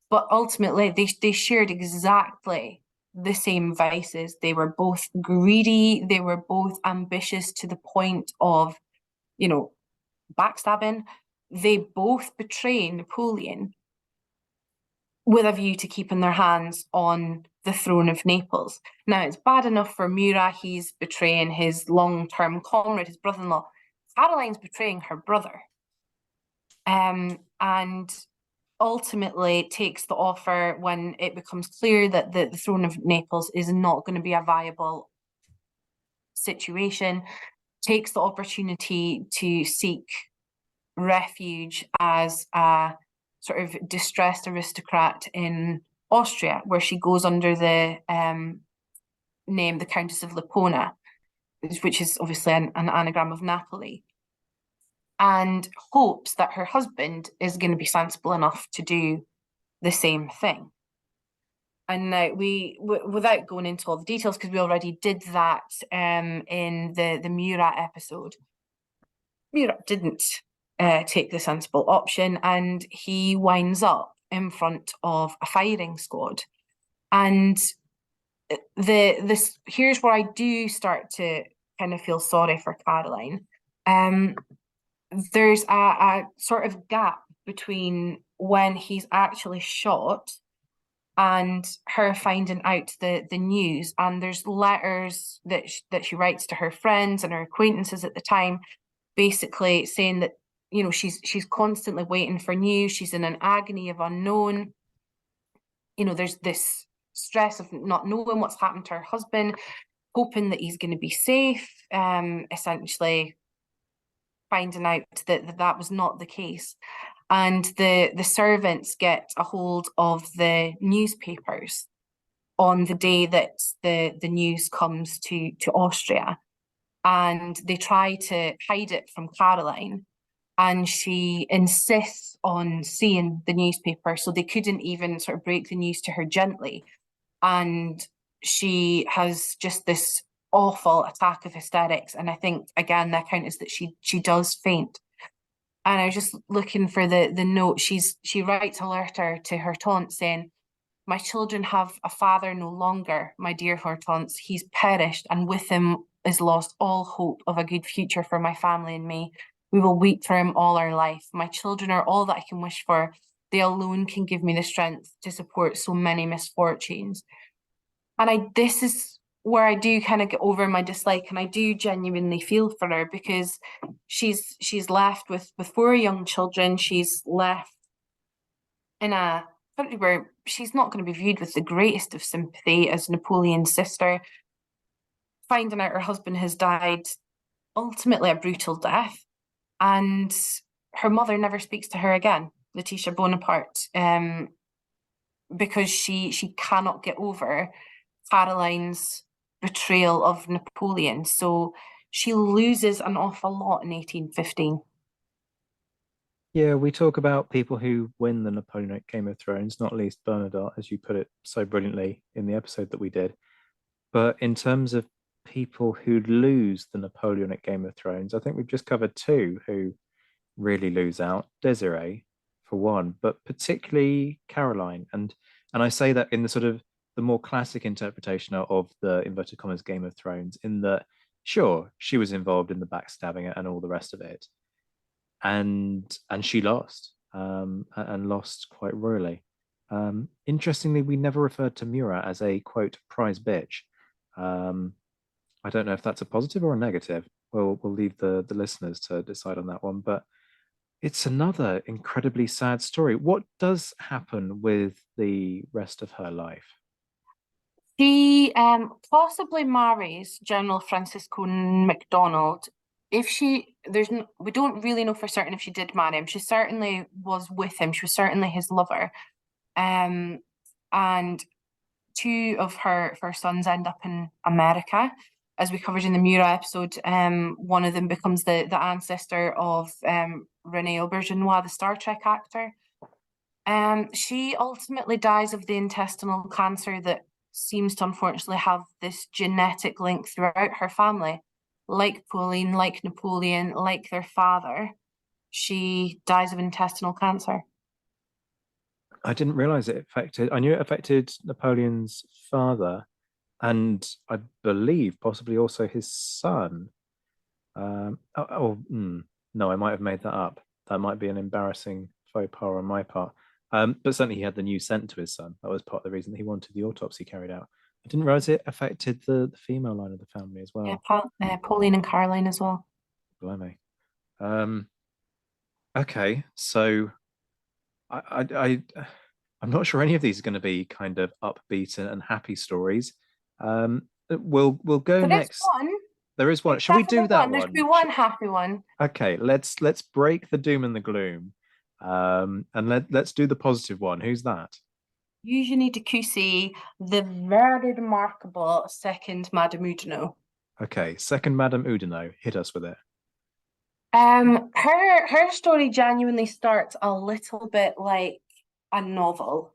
But ultimately, they shared exactly the same vices. They were both greedy. They were both ambitious to the point of, backstabbing. They both betray Napoleon with a view to keeping their hands on the throne of Naples. Now, it's bad enough for Murat. He's betraying his long-term comrade, his brother-in-law. Caroline's betraying her brother. And ultimately takes the offer when it becomes clear that the throne of Naples is not going to be a viable situation, takes the opportunity to seek refuge as a sort of distressed aristocrat in Austria, where she goes under the name the Countess of Lipona, which is obviously an anagram of Napoli, and hopes that her husband is going to be sensible enough to do the same thing. And now without going into all the details, because we already did that in the Murat episode, Murat didn't take the sensible option, and he winds up in front of a firing squad. And here's where I do start to kind of feel sorry for Caroline. There's a sort of gap between when he's actually shot and her finding out the news. And there's letters that she writes to her friends and her acquaintances at the time, basically saying that, you know, she's constantly waiting for news. She's in an agony of unknown. You know, there's this stress of not knowing what's happened to her husband, hoping that he's going to be safe, essentially finding out that was not the case. And the servants get a hold of the newspapers on the day that the news comes to Austria, and they try to hide it from Caroline, and she insists on seeing the newspaper, so they couldn't even sort of break the news to her gently. And she has just this awful attack of hysterics, and I think again the account is that she does faint. And I was just looking for the note. She writes a letter to Hortense saying, "My children have a father no longer, my dear Hortense. He's perished, and with him is lost all hope of a good future for my family and me. We will weep for him all our life. My children are all that I can wish for. They alone can give me the strength to support so many misfortunes." And this is where I do kind of get over my dislike, and I do genuinely feel for her, because she's left with 4 young children. She's left in a country where she's not going to be viewed with the greatest of sympathy as Napoleon's sister. Finding out her husband has died ultimately a brutal death, and her mother never speaks to her again, Letitia Bonaparte, because she cannot get over Caroline's betrayal of Napoleon. So she loses an awful lot in 1815. Yeah, we talk about people who win the Napoleonic Game of Thrones, not least Bernadotte, as you put it so brilliantly in the episode that we did. But in terms of people who lose the Napoleonic Game of Thrones, I think we've just covered 2 who really lose out. Desiree, for one, but particularly Caroline. And I say that in the sort of the more classic interpretation of the inverted commas Game of Thrones, in that, sure, she was involved in the backstabbing and all the rest of it, and she lost, and lost quite royally. Interestingly, we never referred to Murat as a quote prize bitch. I don't know if that's a positive or a negative. We'll leave the listeners to decide on that one, but it's another incredibly sad story. What does happen with the rest of her life? She possibly marries General Francisco MacDonald. We don't really know for certain if she did marry him. She certainly was with him. She was certainly his lover. And 2 of her sons end up in America, as we covered in the Murat episode. One of them becomes the ancestor of Rene Auberjonois, the Star Trek actor. She ultimately dies of the intestinal cancer that seems to unfortunately have this genetic link throughout her family. Like Pauline, like Napoleon, like their father, she dies of intestinal cancer. I didn't realize I knew it affected Napoleon's father, and I believe possibly also his son. No, I might have made that up. That might be an embarrassing faux pas on my part. But certainly he had the news sent to his son. That was part of the reason that he wanted the autopsy carried out. I didn't realize it affected the female line of the family as well. Yeah, Pauline and Caroline as well. Blimey. Okay, so I'm not sure any of these are going to be kind of upbeat and happy stories. We'll go next. There is one. Shall we do that one? There's one happy one. Okay, let's break the doom and the gloom. And let's do the positive one. Who's that? Eugenie de Cussy, the very remarkable second Madame Oudinot. Okay, second Madame Oudinot, hit us with it. Her story genuinely starts a little bit like a novel.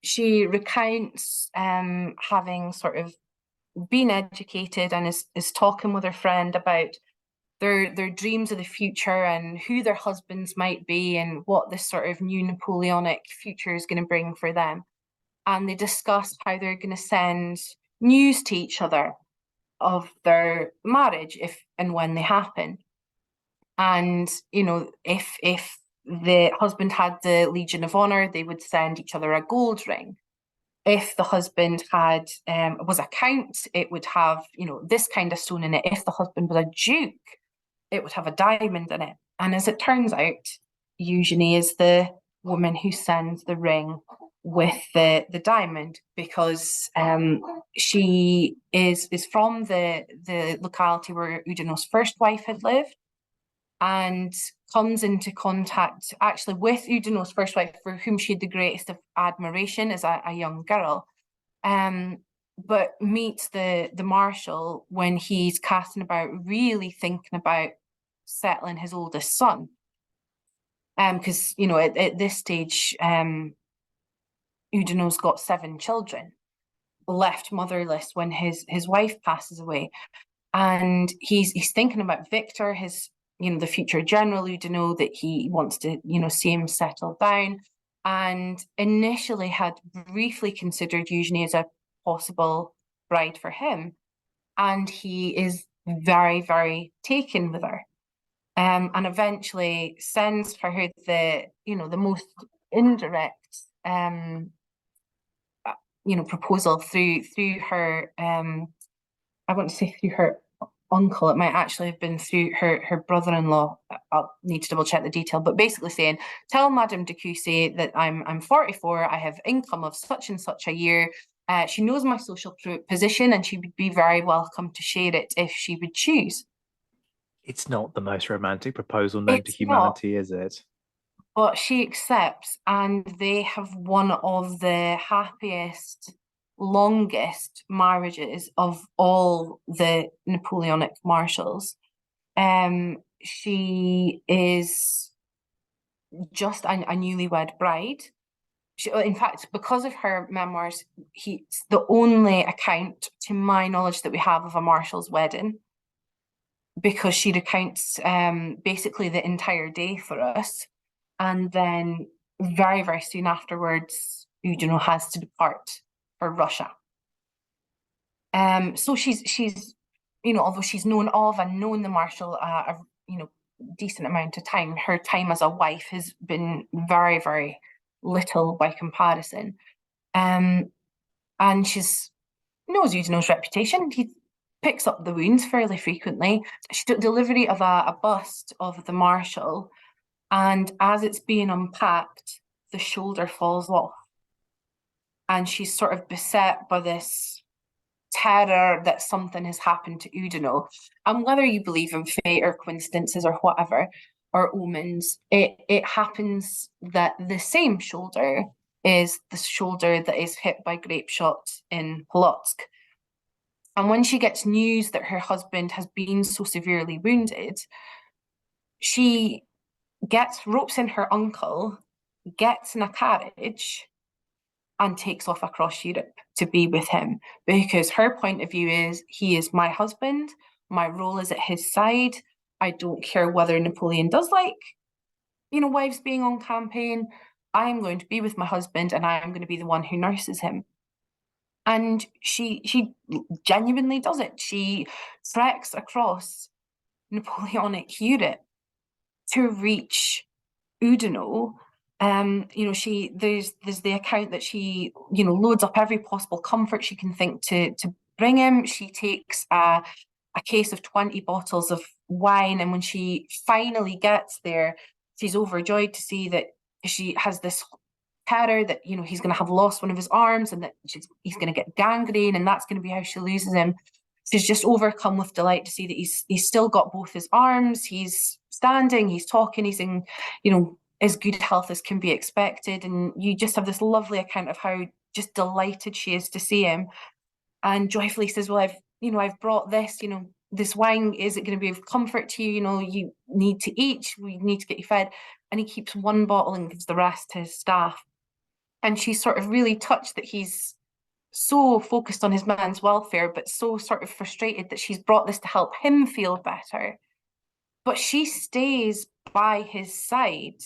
She recounts having sort of been educated, and is talking with her friend about their dreams of the future and who their husbands might be and what this sort of new Napoleonic future is going to bring for them. And they discuss how they're going to send news to each other of their marriage if and when they happen. And, you know, if the husband had the Legion of Honor, they would send each other a gold ring. If the husband had was a count, it would have, this kind of stone in it. If the husband was a duke, it would have a diamond in it. And as it turns out, Eugenie is the woman who sends the ring with the diamond, because she is from the locality where Oudinot's first wife had lived, and comes into contact actually with Oudinot's first wife, for whom she had the greatest of admiration as a young girl. But meets the Marshal when he's casting about, really thinking about settling his oldest son. Because, at this stage, Oudinot's got 7 children, left motherless when his wife passes away. And he's thinking about Victor, his the future general Oudinot, that he wants to see him settle down, and initially had briefly considered Eugenie as a possible bride for him, and he is very, very taken with her, and eventually sends for her the most indirect proposal through her I want to say through her uncle. It might actually have been through her brother-in-law. I'll need to double check the detail, but basically saying, tell Madame de Cossé that I'm 44, I have income of such and such a year. She knows my social position, and she would be very welcome to share it if she would choose. It's not the most romantic proposal known to humanity, is it? But she accepts, and they have one of the happiest, longest marriages of all the Napoleonic Marshals. She is just a newlywed bride. In fact, because of her memoirs, it's the only account, to my knowledge, that we have of a Marshal's wedding, because she recounts basically the entire day for us. And then very, very soon afterwards, Oudinot has to depart for Russia. So she's although she's known of and known the Marshal a decent amount of time, her time as a wife has been very, very little by comparison. And she's knows Oudinot's reputation. He picks up the wounds fairly frequently. She took delivery of a bust of the Marshal, and as it's being unpacked, the shoulder falls off. And she's sort of beset by this terror that something has happened to Oudinot. And whether you believe in fate or coincidences or whatever, or omens, it happens that the same shoulder is the shoulder that is hit by grape shot in Polotsk. And when she gets news that her husband has been so severely wounded, she ropes in her uncle, gets in a carriage, and takes off across Europe to be with him, because her point of view is, he is my husband, my role is at his side. I don't care whether Napoleon does like, wives being on campaign. I am going to be with my husband, and I am going to be the one who nurses him. And she genuinely does it. She treks across Napoleonic Europe to reach Oudinot. There's the account that she, loads up every possible comfort she can think to bring him. She takes a case of 20 bottles of wine, and when she finally gets there, she's overjoyed to see that she has this terror that he's going to have lost one of his arms, and that he's going to get gangrene, and that's going to be how she loses him. She's just overcome with delight to see that he's still got both his arms. He's standing, he's talking, he's in as good health as can be expected, and you just have this lovely account of how just delighted she is to see him, and joyfully says, well, I've brought this, this wine, is it going to be of comfort to you? You need to eat, we need to get you fed. And he keeps one bottle and gives the rest to his staff. And she's sort of really touched that he's so focused on his man's welfare, but so sort of frustrated that she's brought this to help him feel better. But she stays by his side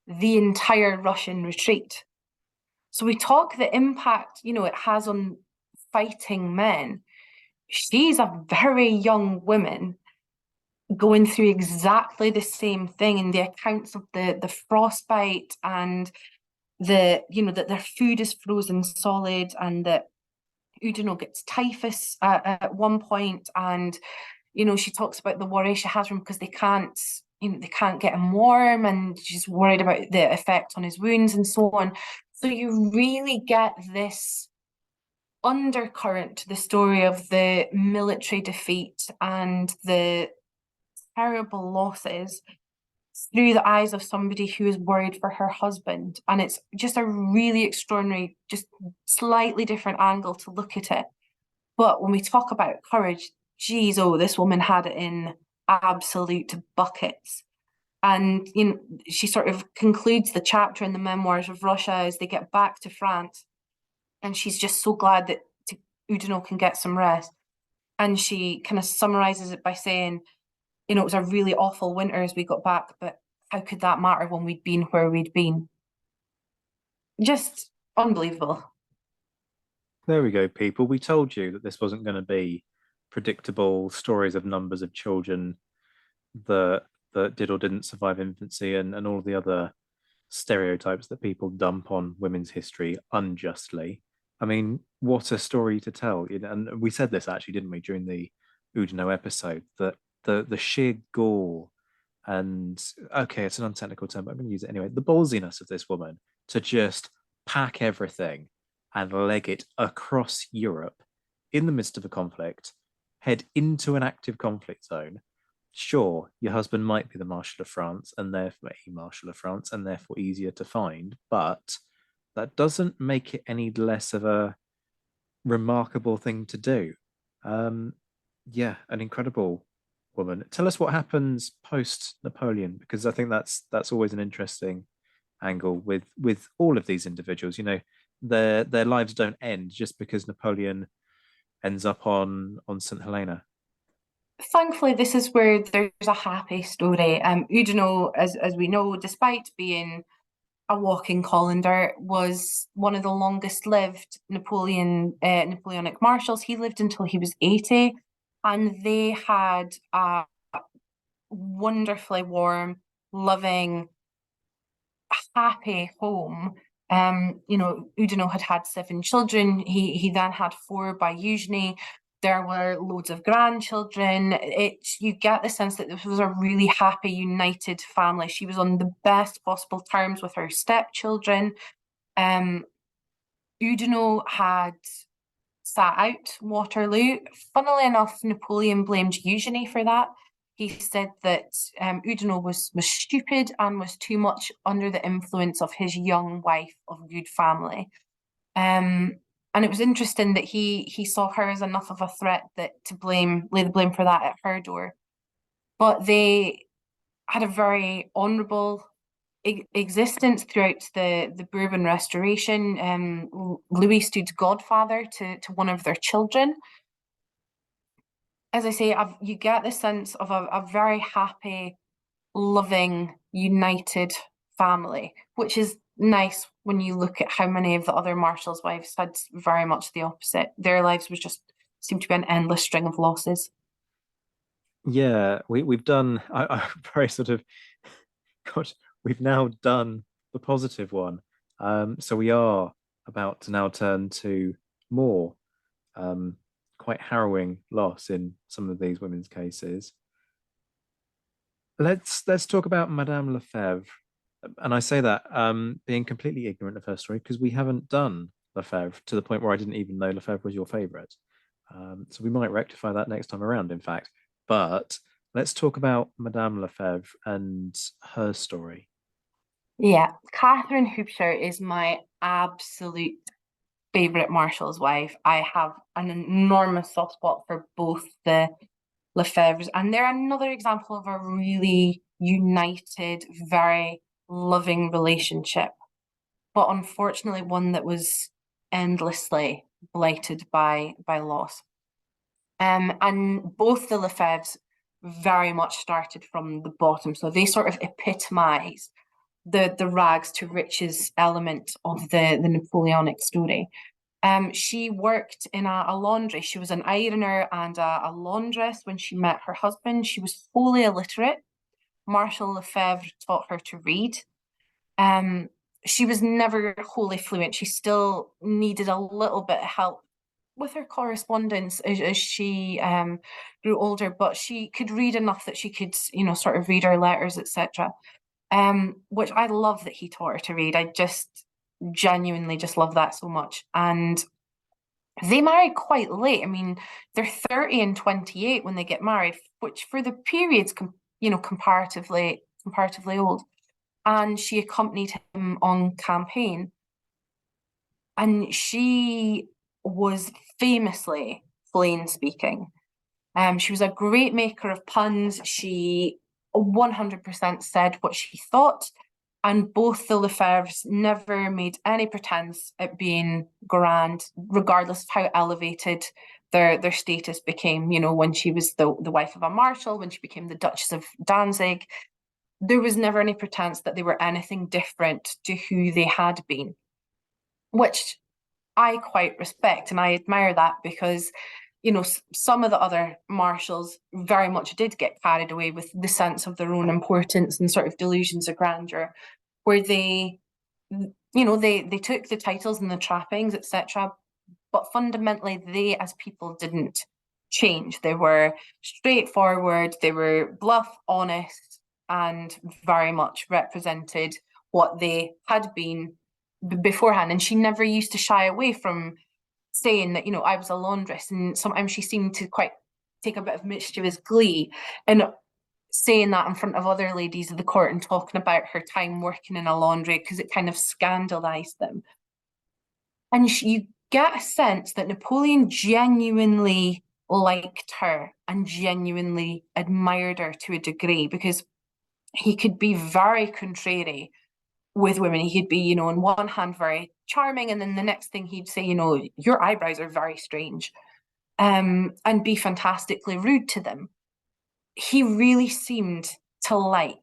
the entire Russian retreat. So we talk the impact, it has on fighting men. She's a very young woman going through exactly the same thing, in the accounts of the frostbite, and that their food is frozen solid, and that Udino gets typhus at one point, and she talks about the worry she has from because they can't get him warm, and she's worried about the effect on his wounds and so on. So you really get this undercurrent to the story of the military defeat and the terrible losses through the eyes of somebody who is worried for her husband. And it's just a really extraordinary, just slightly different angle to look at it. But when we talk about courage, geez, this woman had it in absolute buckets. And she sort of concludes the chapter in the memoirs of Russia as they get back to France. And she's just so glad that Udino can get some rest. And she kind of summarizes it by saying, it was a really awful winter as we got back, but how could that matter when we'd been where we'd been? Just unbelievable. There we go, people. We told you that this wasn't going to be predictable stories of numbers of children that did or didn't survive infancy, and all the other stereotypes that people dump on women's history unjustly. I mean, what a story to tell. And we said this actually, didn't we, during the Udino episode, that the sheer gore and, okay, it's an untechnical term, but I'm going to use it anyway, the ballsiness of this woman to just pack everything and leg it across Europe in the midst of a conflict, head into an active conflict zone. Sure, your husband might be the Marshal of France and therefore a Marshal of France and therefore easier to find, but that doesn't make it any less of a remarkable thing to do. Yeah, an incredible woman. Tell us what happens post Napoleon, because I think that's always an interesting angle with all of these individuals. Their lives don't end just because Napoleon ends up on St. Helena. Thankfully, this is where there's a happy story. Udino, as we know, despite being a walking colander, was one of the longest lived Napoleonic Marshals. He lived until he was 80, and they had a wonderfully warm, loving, happy home. Udino had 7 children. He then had 4 by Eugenie. There were loads of grandchildren. You get the sense that this was a really happy, united family. She was on the best possible terms with her stepchildren. Udino had sat out Waterloo. Funnily enough, Napoleon blamed Eugenie for that. He said that Udino was stupid and was too much under the influence of his young wife of good family. And it was interesting that he saw her as enough of a threat that to lay the blame for that at her door. But they had a very honourable existence throughout the Bourbon Restoration. Louis stood godfather to one of their children. As I say, you get the sense of a very happy, loving, united family, which is nice when you look at how many of the other Marshals' wives had very much the opposite. Their lives seemed to be an endless string of losses. Yeah, we've done. I very sort of, God, we've now done the positive one. So we are about to now turn to more quite harrowing loss in some of these women's cases. Let's talk about Madame Lefebvre. And I say that being completely ignorant of her story, because we haven't done Lefebvre to the point where I didn't even know Lefebvre was your favorite. So we might rectify that next time around, in fact. But let's talk about Madame Lefebvre and her story. Yeah, Catherine Hoopshire is my absolute favorite Marshall's wife. I have an enormous soft spot for both the Lefebvres, and they're another example of a really united, very loving relationship, but unfortunately one that was endlessly blighted by loss. And both the Lefebvres very much started from the bottom, so they sort of epitomise the rags to riches element of the Napoleonic story. She worked in a laundry. She was an ironer and a laundress when she met her husband. She was wholly illiterate. Marshal Lefebvre taught her to read. She was never wholly fluent. She still needed a little bit of help with her correspondence as she grew older, but she could read enough that she could, sort of read her letters, etc. Which I love that he taught her to read. I just genuinely just love that so much. And they married quite late. I mean, they're 30 and 28 when they get married, which for the period's comparatively old. And she accompanied him on campaign. And she was famously plain speaking. She was a great maker of puns. She 100% said what she thought. And both the Lefebvres never made any pretense at being grand, regardless of how elevated their status became. When she was the wife of a marshal, when she became the Duchess of Danzig, there was never any pretense that they were anything different to who they had been, which I quite respect, and I admire that because, some of the other marshals very much did get carried away with the sense of their own importance and sort of delusions of grandeur, where they took the titles and the trappings, etc., but fundamentally they as people didn't change. They were straightforward, they were bluff, honest, and very much represented what they had been beforehand. And she never used to shy away from saying that, I was a laundress, and sometimes she seemed to quite take a bit of mischievous glee in saying that in front of other ladies of the court and talking about her time working in a laundry because it kind of scandalized them. And you get a sense that Napoleon genuinely liked her and genuinely admired her to a degree, because he could be very contrary with women. He could be, on one hand, very charming, and then the next thing he'd say, your eyebrows are very strange, and be fantastically rude to them. He really seemed to like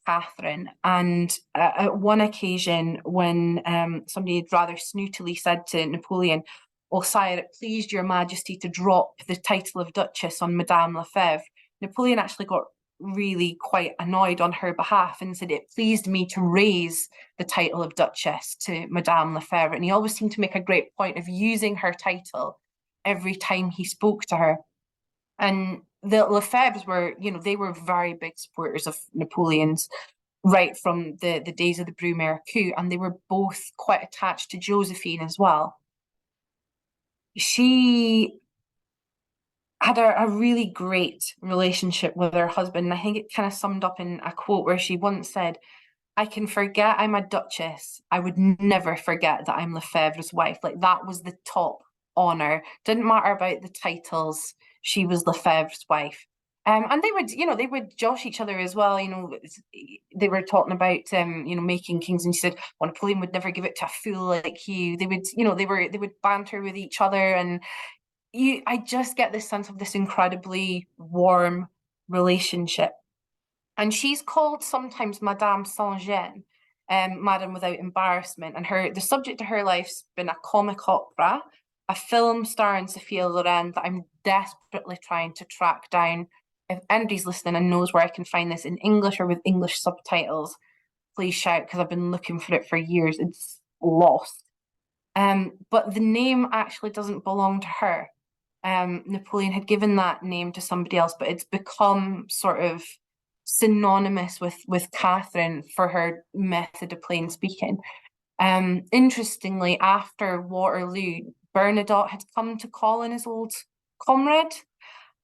Catherine. And at one occasion, when somebody had rather snootily said to Napoleon, "Oh, sire, it pleased your majesty to drop the title of Duchess on Madame Lefebvre," Napoleon actually got really quite annoyed on her behalf and said, "It pleased me to raise the title of Duchess to Madame Lefebvre." And he always seemed to make a great point of using her title every time he spoke to her. And the Lefebvres were, they were very big supporters of Napoleon's right from the days of the Brumaire coup, and they were both quite attached to Josephine as well. She had a really great relationship with her husband. And I think it kind of summed up in a quote where she once said, "I can forget I'm a duchess. I would never forget that I'm Lefebvre's wife." Like, that was the top honor. Didn't matter about the titles. She was Lefebvre's wife. And they would josh each other as well. They were talking about, making kings, and she said, "Well, Napoleon would never give it to a fool like you." They would, they would banter with each other, and I just get this sense of this incredibly warm relationship. And she's called sometimes Madame Sans Gêne, Madam Without Embarrassment. And the subject of her life's been a comic opera, a film starring Sophia Loren that I'm desperately trying to track down. If anybody's listening and knows where I can find this in English or with English subtitles, please shout, because I've been looking for it for years. It's lost. But the name actually doesn't belong to her. Napoleon had given that name to somebody else, but it's become sort of synonymous with Catherine for her method of plain speaking. Interestingly, after Waterloo, Bernadotte had come to call in his old comrade,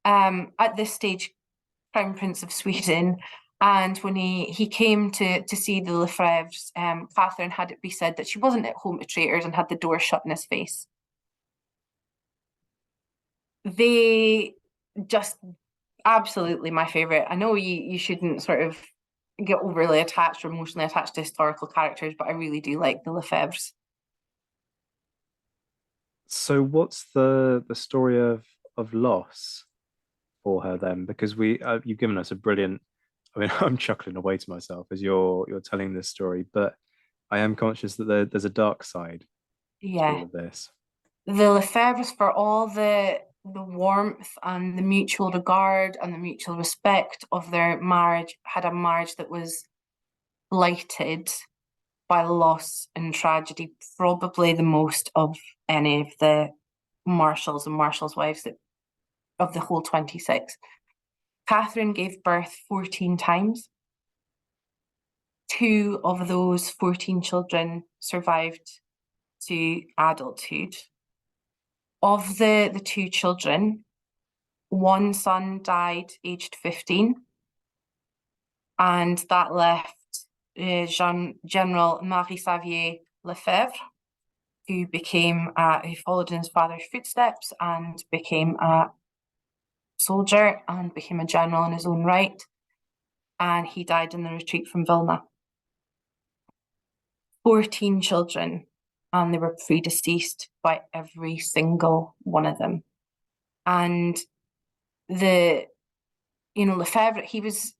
at this stage, Crown Prince of Sweden. And when he came to see the Lefebvres, Catherine had it be said that she wasn't at home to traitors and had the door shut in his face. They just absolutely my favorite. I know you shouldn't sort of get overly attached or emotionally attached to historical characters, but I really do like the Lefebvres. So what's the story of loss for her then? Because you've given us a brilliant. I mean, I'm chuckling away to myself as you're telling this story, but I am conscious that there's a dark side to all Yeah. of this. the Lefebvres, for all the warmth and the mutual regard and the mutual respect of their marriage, had a marriage that was blighted by loss and tragedy, probably the most of any of the Marshals and Marshals' wives of the whole 26. Catherine gave birth 14 times. 2 of those 14 children survived to adulthood. Of the 2 children, one son died aged 15, and that left General Marie-Xavier Lefebvre, who followed in his father's footsteps and became a soldier and became a general in his own right. And he died in the retreat from Vilna. 14 children, and they were predeceased by every single one of them. And Lefebvre, he was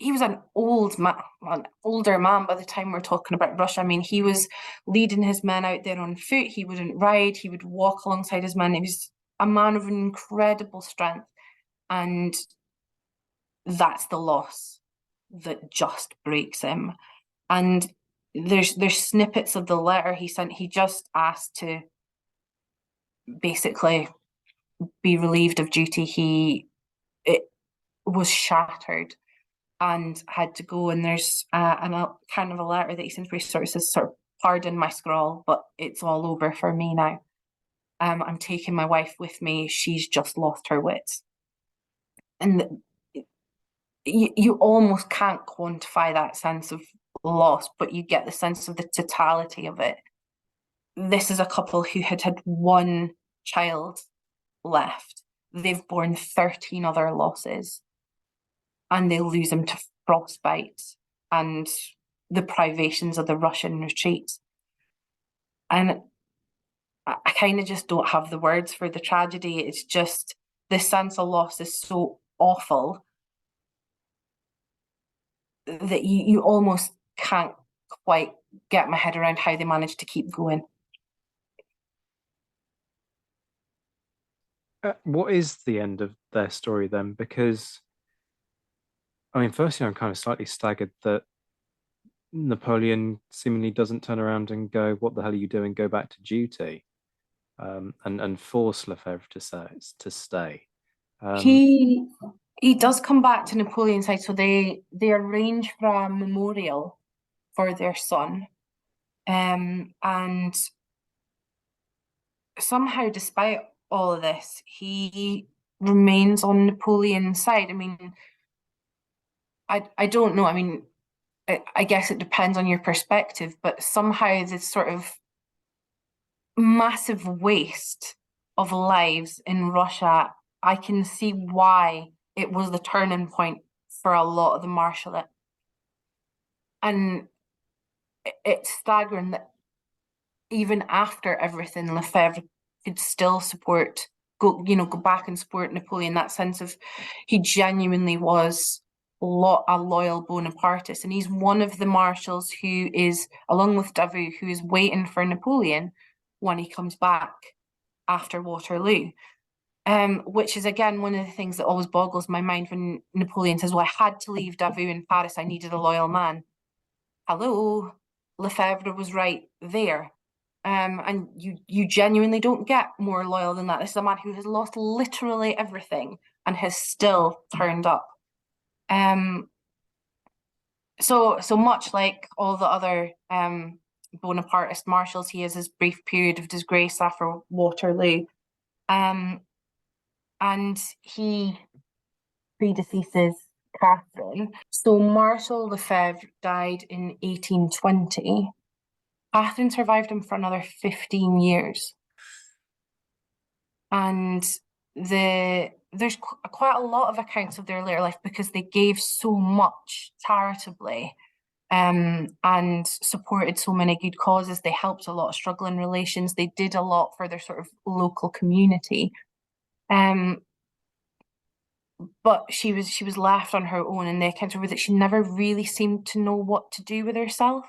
an old man, an older man by the time we're talking about Russia. I mean, he was leading his men out there on foot. He wouldn't ride. He would walk alongside his men. He was a man of an incredible strength. And that's the loss that just breaks him. And there's snippets of the letter he sent. He just asked to basically be relieved of duty. It was shattered and had to go. And there's a kind of a letter that he sent, where he sort of says, pardon my scrawl, but it's all over for me now. I'm taking my wife with me. She's just lost her wits. And you almost can't quantify that sense of loss, but you get the sense of the totality of it. This is a couple who had one child left. They've borne 13 other losses, and they lose him to frostbite and the privations of the Russian retreat. And I kind of just don't have the words for the tragedy. It's just, the sense of loss is so awful that you almost can't quite get my head around how they managed to keep going. What is the end of their story then? Because, I mean, firstly, I'm kind of slightly staggered that Napoleon seemingly doesn't turn around and go, "What the hell are you doing? Go back to duty," and force Lefebvre to stay. He does come back to Napoleon's side, so they arrange for a memorial for their son, and somehow, despite all of this, he remains on Napoleon's side. I mean, I don't know. I mean, I guess it depends on your perspective, but somehow this sort of massive waste of lives in Russia, I can see why it was the turning point for a lot of the Marshallate. And it's staggering that even after everything, Lefebvre could still go back and support Napoleon. That sense of, he genuinely was a loyal Bonapartist, and he's one of the marshals who is, along with Davout, who is waiting for Napoleon when he comes back after Waterloo. Which is, again, one of the things that always boggles my mind when Napoleon says, well, I had to leave Davout in Paris, I needed a loyal man. Hello, Lefebvre was right there. And you genuinely don't get more loyal than that. This is a man who has lost literally everything and has still turned up. So much like all the other Bonapartist marshals, he has his brief period of disgrace after Waterloo. And he predeceases Catherine. So Marshal Lefebvre died in 1820. Catherine survived him for another 15 years. And there's quite a lot of accounts of their later life, because they gave so much charitably and supported so many good causes. They helped a lot of struggling relations. They did a lot for their sort of local community. But she was left on her own, and the accounts were that she never really seemed to know what to do with herself.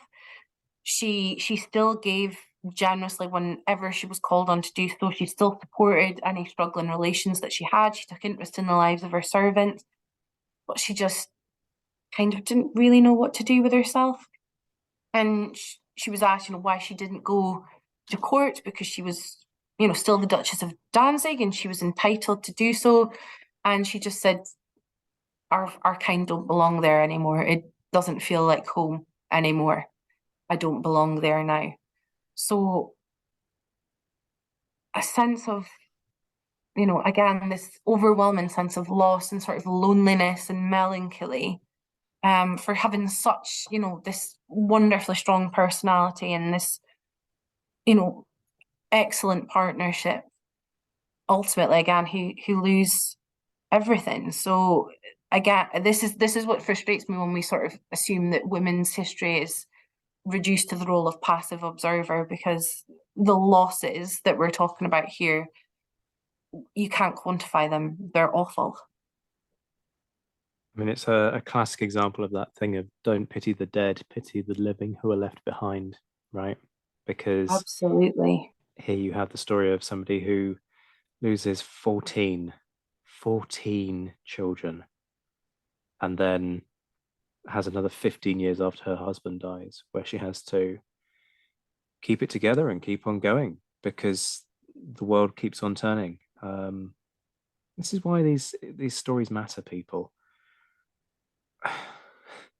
She still gave generously whenever she was called on to do so. She still supported any struggling relations that she had. She took interest in the lives of her servants, but she just kind of didn't really know what to do with herself. And she was asked, why she didn't go to court, because she was, still the Duchess of Danzig and she was entitled to do so. And she just said, our kind don't belong there anymore. It doesn't feel like home anymore. I don't belong there now. So a sense of, again, this overwhelming sense of loss and sort of loneliness and melancholy, for having such, this wonderfully strong personality and this, excellent partnership. Ultimately, again, who lose everything. So again, this is what frustrates me when we sort of assume that women's history is reduced to the role of passive observer, because the losses that we're talking about here, you can't quantify them. They're awful. I mean, it's a classic example of that thing of don't pity the dead, pity the living who are left behind, right? Because absolutely, here you have the story of somebody who loses 14 children, and then has another 15 years after her husband dies, where she has to keep it together and keep on going because the world keeps on turning. This is why these stories matter, people.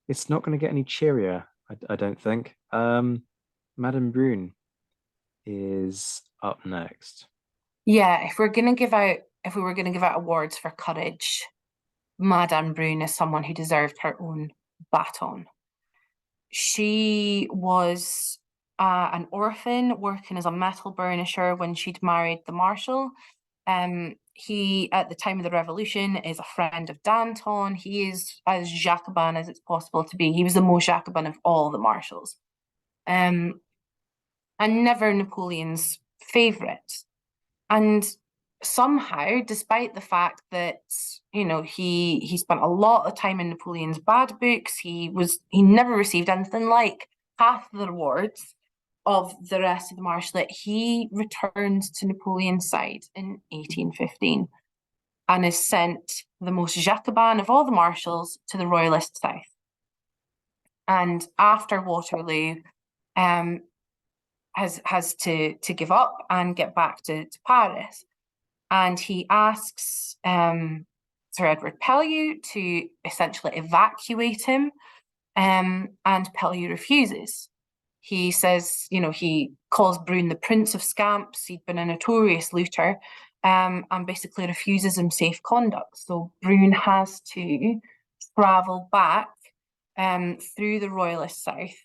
It's not going to get any cheerier, I don't think. Madame Brune is up next. Yeah, if we were going to give out awards for courage, Madame Brune is someone who deserved her own baton. She was an orphan working as a metal burnisher when she'd married the Marshal. He, at the time of the revolution, is a friend of Danton. He is as Jacobin as it's possible to be. He was the most Jacobin of all the Marshals. And never Napoleon's favourite. And somehow, despite the fact that, he spent a lot of time in Napoleon's bad books, he never received anything like half the rewards of the rest of the Marshallate. He returned to Napoleon's side in 1815 and is sent, the most Jacobin of all the Marshals, to the Royalist south. And after Waterloo, has to give up and get back to Paris. And he asks Sir Edward Pellew to essentially evacuate him, and Pellew refuses. He says, he calls Brune the Prince of Scamps. He'd been a notorious looter, and basically refuses him safe conduct. So Brune has to travel back through the Royalist South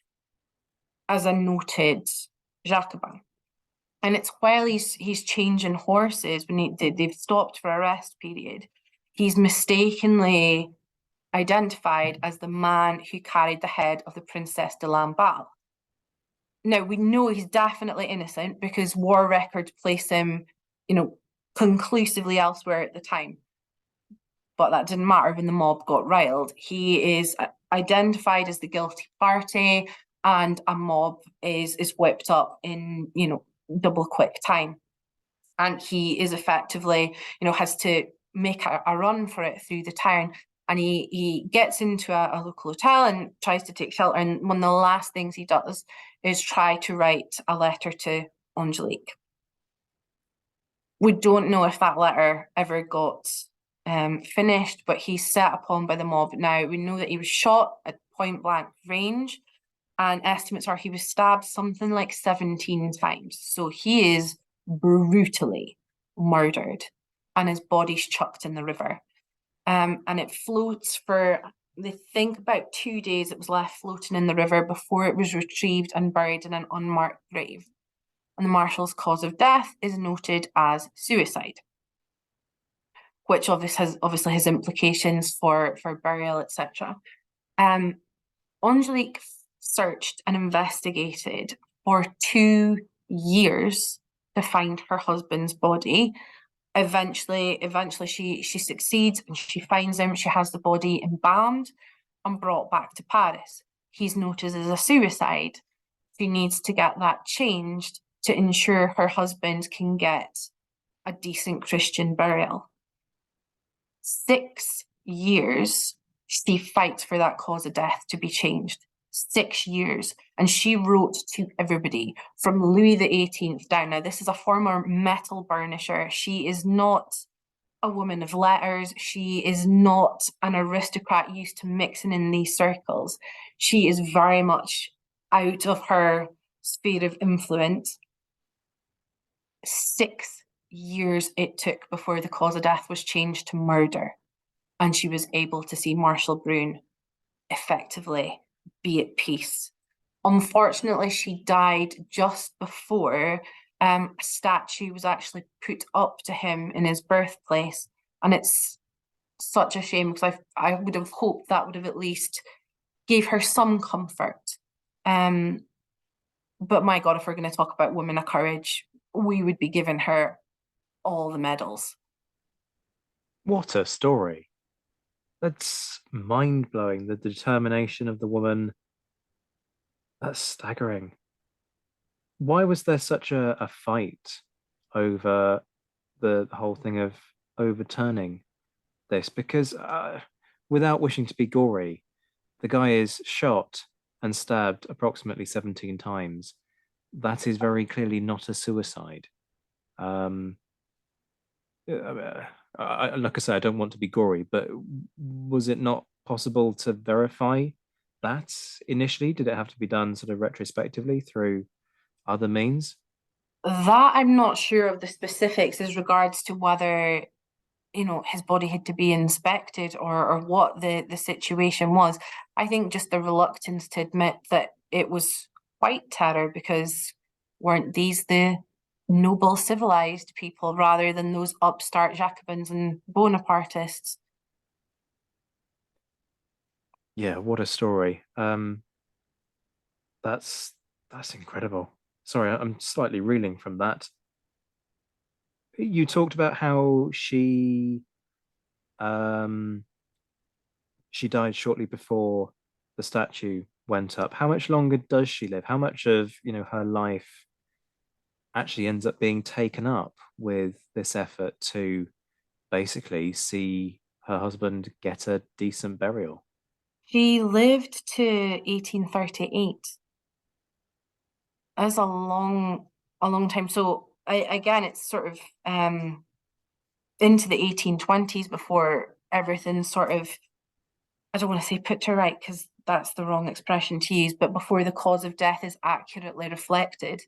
as a noted Jacobin. And it's while he's changing horses, when they've stopped for a rest period, he's mistakenly identified as the man who carried the head of the Princess de Lamballe. Now, we know he's definitely innocent because war records place him, conclusively elsewhere at the time. But that didn't matter when the mob got riled. He is identified as the guilty party, and a mob is whipped up in, double quick time. And he is effectively, has to make a run for it through the town. And he gets into a local hotel and tries to take shelter. And one of the last things he does is try to write a letter to Angelique. We don't know if that letter ever got finished, but he's set upon by the mob. Now, we know that he was shot at point blank range, and estimates are he was stabbed something like 17 times. So he is brutally murdered, and his body's chucked in the river. And it floats for, they think, about 2 days. It was left floating in the river before it was retrieved and buried in an unmarked grave. And the Marshal's cause of death is noted as suicide, which obviously has implications for burial, etc. Angelique searched and investigated for 2 years to find her husband's body. Eventually she succeeds and she finds him. She has the body embalmed and brought back to Paris. He's noted as a suicide. She needs to get that changed to ensure her husband can get a decent Christian burial. 6 years she fights for that cause of death to be changed. 6 years. And she wrote to everybody from Louis XVIII down. Now, this is a former metal burnisher. She is not a woman of letters. She is not an aristocrat used to mixing in these circles. She is very much out of her sphere of influence. 6 years it took before the cause of death was changed to murder. And she was able to see Marshal Brune effectively be at peace. Unfortunately, she died just before a statue was actually put up to him in his birthplace. And it's such a shame because I would have hoped that would have at least gave her some comfort. But my God, if we're going to talk about women of courage, we would be giving her all the medals. What a story. That's mind-blowing, the determination of the woman. That's staggering. Why was there such a fight over the whole thing of overturning this? Because without wishing to be gory, the guy is shot and stabbed approximately 17 times. That is very clearly not a suicide. Like I say, I don't want to be gory, but was it not possible to verify that initially? Did it have to be done sort of retrospectively through other means? That I'm not sure of the specifics as regards to whether, his body had to be inspected or what the situation was. I think just the reluctance to admit that it was white terror, because weren't these the noble, civilized people rather than those upstart Jacobins and Bonapartists? Yeah, what a story. That's incredible. Sorry, I'm slightly reeling from that. You talked about how she died shortly before the statue went up. How much longer does she live? How much of, her life actually ends up being taken up with this effort to basically see her husband get a decent burial? She lived to 1838. That's a long time. So again, it's sort of into the 1820s before everything sort of, I don't want to say put to right because that's the wrong expression to use, but before the cause of death is accurately reflected.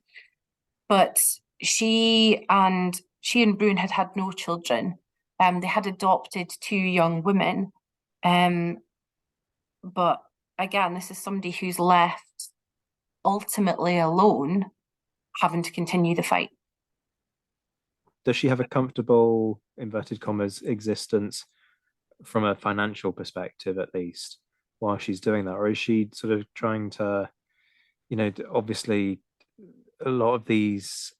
But she and Brune had no children. They had adopted 2 young women. But again, this is somebody who's left ultimately alone, having to continue the fight. Does she have a comfortable, inverted commas, existence from a financial perspective, at least, while she's doing that? Or is she sort of trying to, obviously a lot of these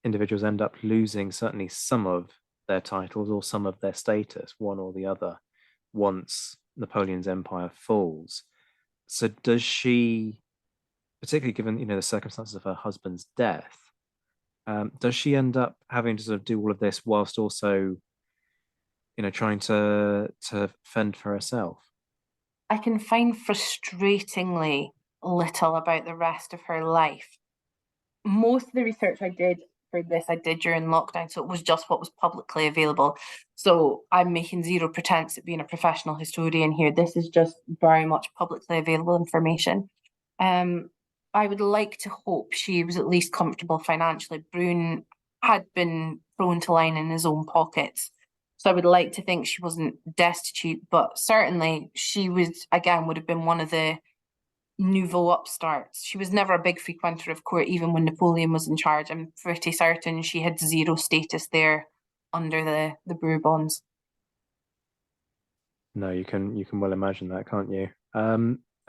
individuals end up losing certainly some of their titles or some of their status, one or the other, once Napoleon's empire falls. So does she, particularly given, the circumstances of her husband's death, does she end up having to sort of do all of this whilst also, trying to fend for herself? I can find frustratingly little about the rest of her life. Most of the research I did for this, I did during lockdown, so it was just what was publicly available. So I'm making zero pretense at being a professional historian here. This is just very much publicly available information. I would like to hope she was at least comfortable financially. Brune had been thrown to line in his own pockets. So I would like to think she wasn't destitute, but certainly she would have been one of the nouveau upstarts. She was never a big frequenter of court, even when Napoleon was in charge. I'm pretty certain she had zero status there under the Bourbons. No, you can well imagine that, can't you?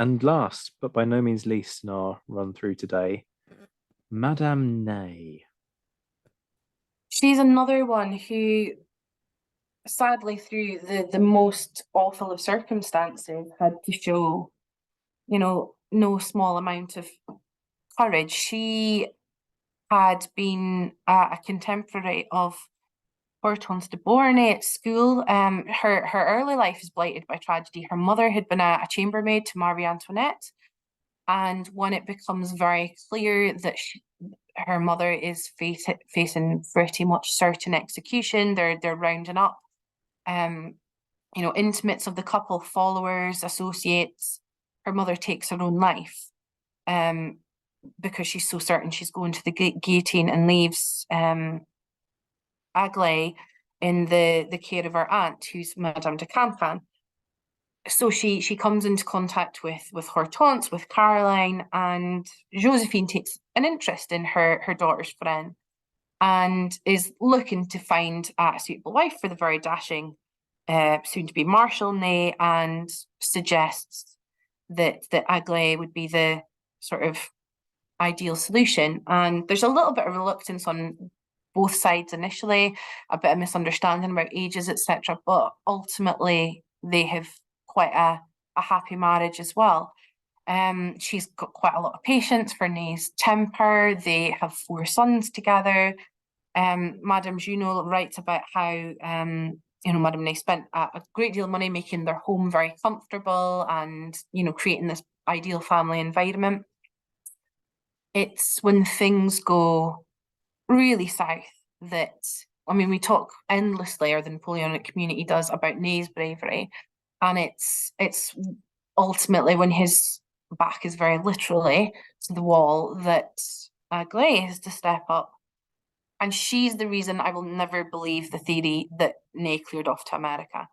And last, but by no means least in our run through today, Madame Ney. She's another one who, sadly, through the most awful of circumstances, had to show, no small amount of courage. She had been a contemporary of Hortense de Beauharnais at school. Her early life is blighted by tragedy. Her mother had been a chambermaid to Marie Antoinette, and when it becomes very clear that her mother is facing pretty much certain execution, they're rounding up, intimates of the couple, followers, associates. Her mother takes her own life, because she's so certain she's going to the guillotine, and leaves Aglaé in the care of her aunt, who's Madame de Campan. So she comes into contact with Hortense, with Caroline, and Josephine takes an interest in her daughter's friend, and is looking to find a suitable wife for the very dashing soon-to-be Marshallate, and suggests that Aglaé would be the sort of ideal solution. And there's a little bit of reluctance on both sides initially, a bit of misunderstanding about ages, etc. But ultimately, they have quite a happy marriage as well. She's got quite a lot of patience for Nay's temper. They have 4 sons together. Madame Junot writes about how Madame Ney spent a great deal of money making their home very comfortable, and creating this ideal family environment. It's when things go really south that, we talk endlessly, or the Napoleonic community does, about Ney's bravery, and it's ultimately when his back is very literally to the wall that Aglaé has to step up. And she's the reason I will never believe the theory that Ney cleared off to America.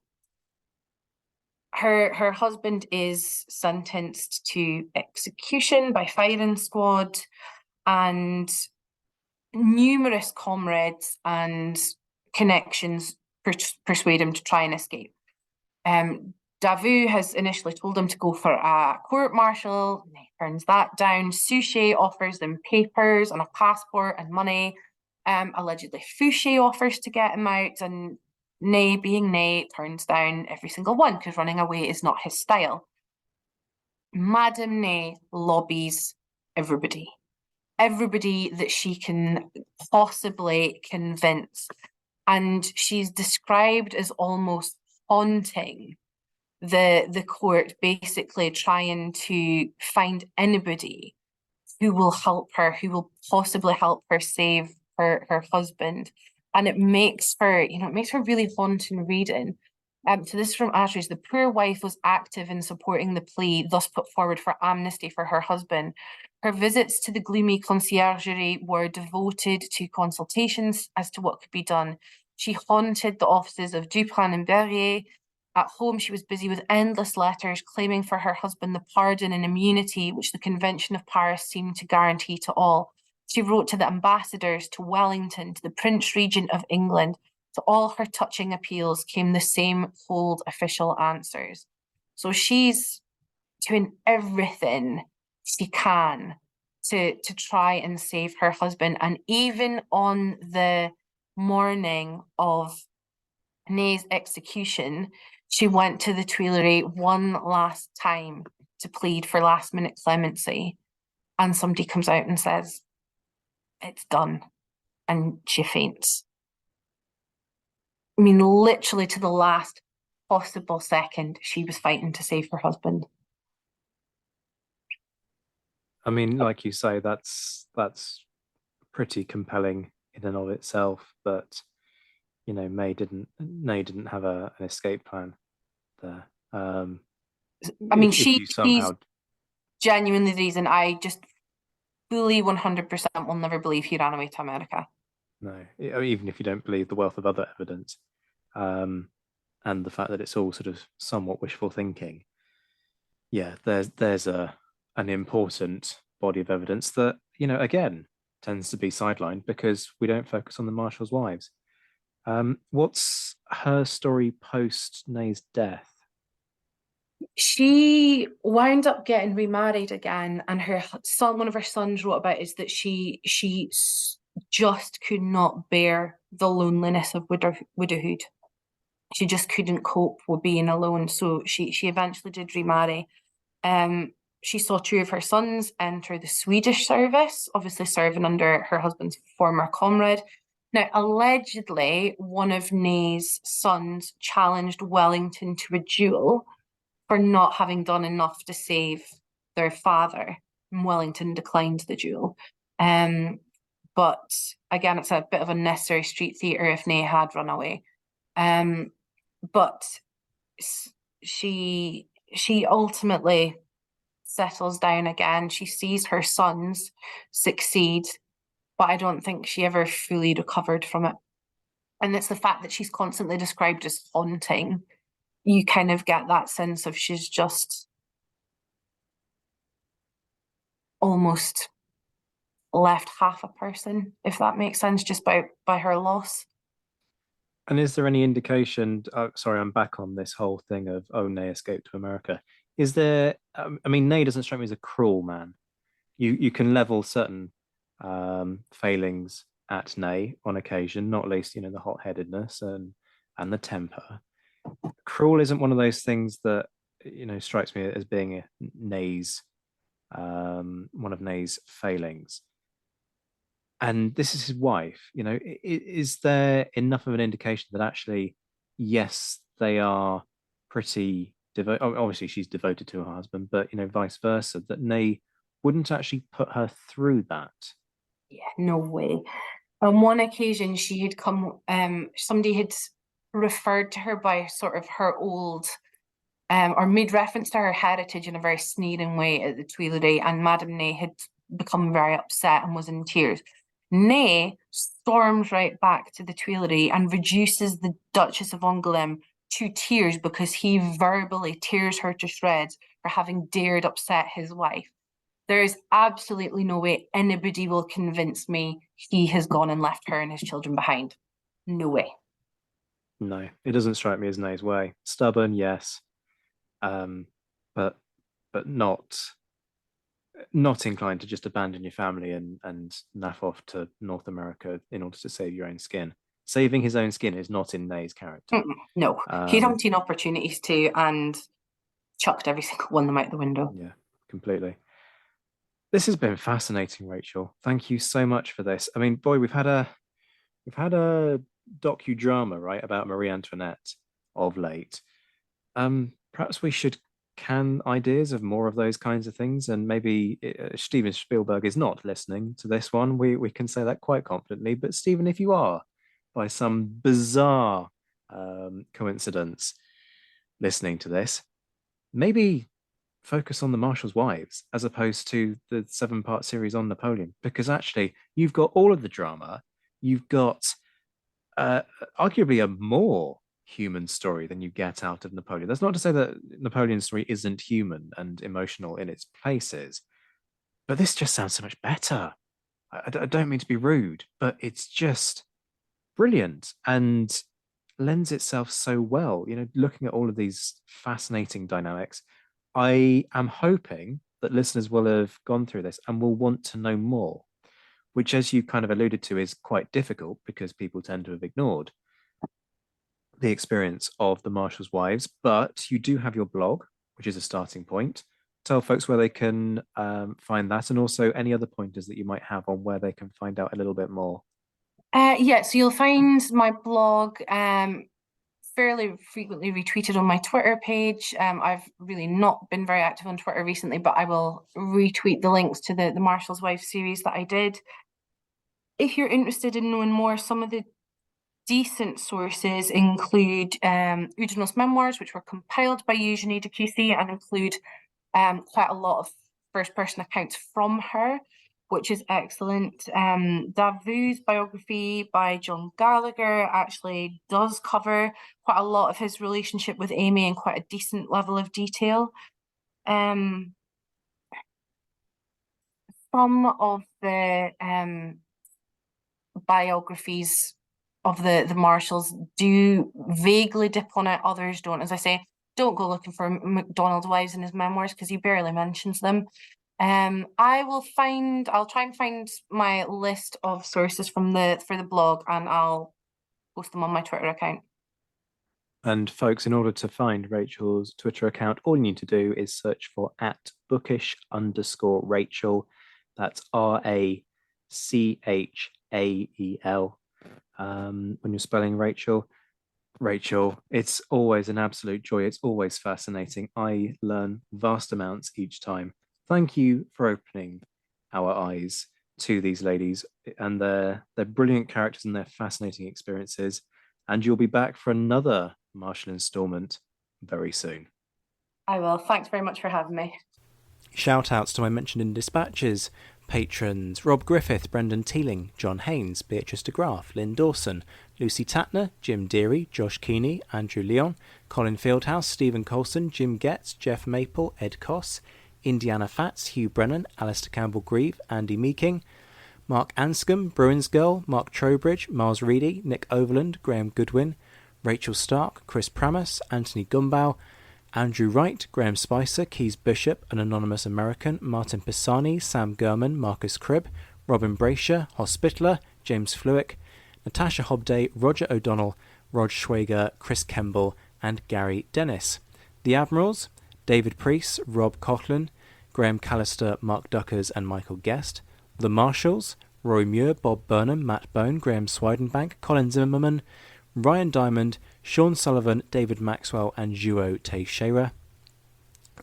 Her husband is sentenced to execution by firing squad, and numerous comrades and connections persuade him to try and escape. Davout has initially told him to go for a court-martial. He turns that down. Suchet offers them papers and a passport and money. Allegedly, Fouché offers to get him out, and Ney, being Ney, turns down every single one, because running away is not his style. Madame Ney lobbies everybody that she can possibly convince, and she's described as almost haunting the court, basically trying to find anybody who will help her, who will possibly help her save her husband. And it makes her really haunting reading. So this is from Ashridge. The poor wife was active in supporting the plea thus put forward for amnesty for her husband. Her visits to the gloomy conciergerie were devoted to consultations as to what could be done. She haunted the offices of Dupin and Berrier. At home, she was busy with endless letters claiming for her husband the pardon and immunity which the Convention of Paris seemed to guarantee to all. She wrote to the ambassadors, to Wellington, to the Prince Regent of England. To all her touching appeals came the same cold official answers. So she's doing everything she can to try and save her husband. And even on the morning of Ney's execution, she went to the Tuileries one last time to plead for last-minute clemency. And somebody comes out and says, "It's done." And she faints. Literally to the last possible second, she was fighting to save her husband. Like you say, that's pretty compelling in and of itself. But Ney didn't have an escape plan there. She's genuinely the reason I just fully 100% will never believe he ran away to America. No, even if you don't believe the wealth of other evidence, and the fact that it's all sort of somewhat wishful thinking. Yeah, there's an important body of evidence that again tends to be sidelined because we don't focus on the Marshals' wives. What's her story post Ney's death? She wound up getting remarried again, and one of her sons wrote about is that she just could not bear the loneliness of widowhood. She just couldn't cope with being alone, so she eventually did remarry. she saw two of her sons enter the Swedish service, obviously serving under her husband's former comrade. Now, allegedly, one of Ney's sons challenged Wellington to a duel for not having done enough to save their father. And Wellington declined the duel. But again, it's a bit of unnecessary street theatre if Ney had run away. But she ultimately settles down again. She sees her sons succeed, but I don't think she ever fully recovered from it. And it's the fact that she's constantly described as haunting. You kind of get that sense of she's just almost left half a person, if that makes sense, just by her loss. And is there any indication? Sorry, I'm back on this whole thing of Ney escaped to America. Is there? I mean, Ney doesn't strike me as a cruel man. You can level certain failings at Ney on occasion, not least the hot-headedness and the temper. Cruel isn't one of those things that strikes me as being Ney's one of Ney's failings. And this is his wife. Is there enough of an indication that actually, yes, they are pretty devoted? Obviously, she's devoted to her husband, but vice versa. That Ney wouldn't actually put her through that. Yeah, no way. On one occasion, she had come. Somebody had referred to her by sort of her old, or made reference to her heritage in a very sneering way at the Tuileries, and Madame Ney had become very upset and was in tears. Ney storms right back to the Tuileries and reduces the Duchess of Angoulême to tears because he verbally tears her to shreds for having dared upset his wife. There is absolutely no way anybody will convince me he has gone and left her and his children behind. No way. No, it doesn't strike me as Ney's way. Stubborn, yes, but not inclined to just abandon your family and naff off to North America in order to save your own skin. Saving his own skin is not in Ney's character. No, he'd umpteen opportunities to and chucked every single one of them out the window. Yeah, completely. This has been fascinating, Rachel. Thank you so much for this. I mean, boy, we've had a docudrama, right, about Marie Antoinette of late. Perhaps we should can ideas of more of those kinds of things, and maybe Steven Spielberg is not listening to this one. We can say that quite confidently. But Steven, if you are, by some bizarre coincidence, listening to this, maybe focus on the Marshals' wives as opposed to the 7-part series on Napoleon, because actually you've got all of the drama. You've got arguably a more human story than you get out of Napoleon. That's not to say that Napoleon's story isn't human and emotional in its places, but this just sounds so much better. I don't mean to be rude, but it's just brilliant and lends itself so well. Looking at all of these fascinating dynamics, I am hoping that listeners will have gone through this and will want to know more, which, as you kind of alluded to, is quite difficult because people tend to have ignored the experience of the Marshals' wives. But you do have your blog, which is a starting point. Tell folks where they can find that, and also any other pointers that you might have on where they can find out a little bit more. Yeah, so you'll find my blog fairly frequently retweeted on my Twitter page. I've really not been very active on Twitter recently, but I will retweet the links to the Marshals' Wives series that I did. If you're interested in knowing more, some of the decent sources include Oudinot's memoirs, which were compiled by Eugénie de Cussy and include quite a lot of first-person accounts from her, which is excellent. Davu's biography by John Gallagher actually does cover quite a lot of his relationship with Amy in quite a decent level of detail. Some of the biographies of the Marshals do vaguely dip on it, others don't. As I say, don't go looking for MacDonald's wives in his memoirs because he barely mentions them. I'll try and find my list of sources for the blog, and I'll post them on my Twitter account. And folks, in order to find Rachel's Twitter account, all you need to do is search for @bookish_Rachel. That's RACHAEL. When you're spelling Rachel. Rachel, it's always an absolute joy. It's always fascinating. I learn vast amounts each time. Thank you for opening our eyes to these ladies and their brilliant characters and their fascinating experiences. And you'll be back for another Marshall installment very soon. I will. Thanks very much for having me. Shout outs to my mentioned in dispatches patrons Rob Griffith, Brendan Teeling, John Haynes, Beatrice de Graaf, Lynn Dawson, Lucy Tatner, Jim Deary, Josh Keeney, Andrew Leon, Colin Fieldhouse, Stephen Colson, Jim Getz, Jeff Maple, Ed Koss, Indiana Fats, Hugh Brennan, Alistair Campbell-Grieve, Andy Meeking, Mark Anscombe, Bruins Girl, Mark Trowbridge, Miles Reedy, Nick Overland, Graham Goodwin, Rachael Stark, Chris Pramas, Anthony Gumbow, Andrew Wright, Graham Spicer, Keys Bishop, an anonymous American, Martin Pisani, Sam Gurman, Marcus Cribb, Robin Brasher, Hospitaller, James Fluick, Natasha Hobday, Roger O'Donnell, Rod Schwager, Chris Kemble, and Gary Dennis. The Admirals, David Priest, Rob Coughlin, Graham Callister, Mark Duckers, and Michael Guest. The Marshals, Roy Muir, Bob Burnham, Matt Bone, Graham Swidenbank, Colin Zimmerman, Ryan Diamond, Sean Sullivan, David Maxwell, and Juo Teixeira.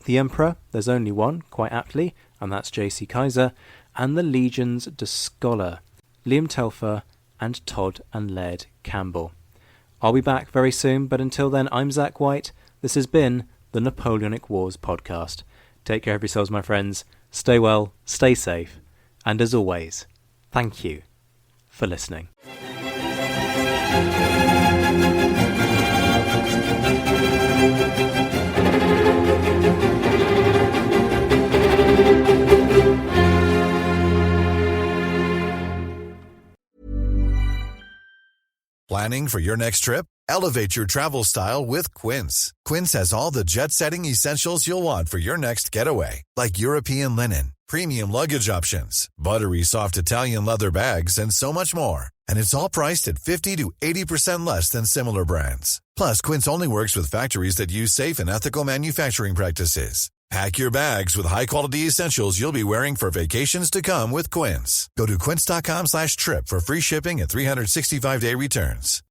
The Emperor, there's only one, quite aptly, and that's JC Kaiser, and the Legions de Scholar, Liam Telfer, and Todd and Laird Campbell. I'll be back very soon, but until then, I'm Zach White. This has been the Napoleonic Wars podcast. Take care of yourselves, my friends. Stay well, stay safe, and as always, thank you for listening. Planning for your next trip? Elevate your travel style with Quince. Quince has all the jet-setting essentials you'll want for your next getaway, like European linen, premium luggage options, buttery soft Italian leather bags, and so much more. And it's all priced at 50 to 80% less than similar brands. Plus, Quince only works with factories that use safe and ethical manufacturing practices. Pack your bags with high-quality essentials you'll be wearing for vacations to come with Quince. Go to quince.com/trip for free shipping and 365-day returns.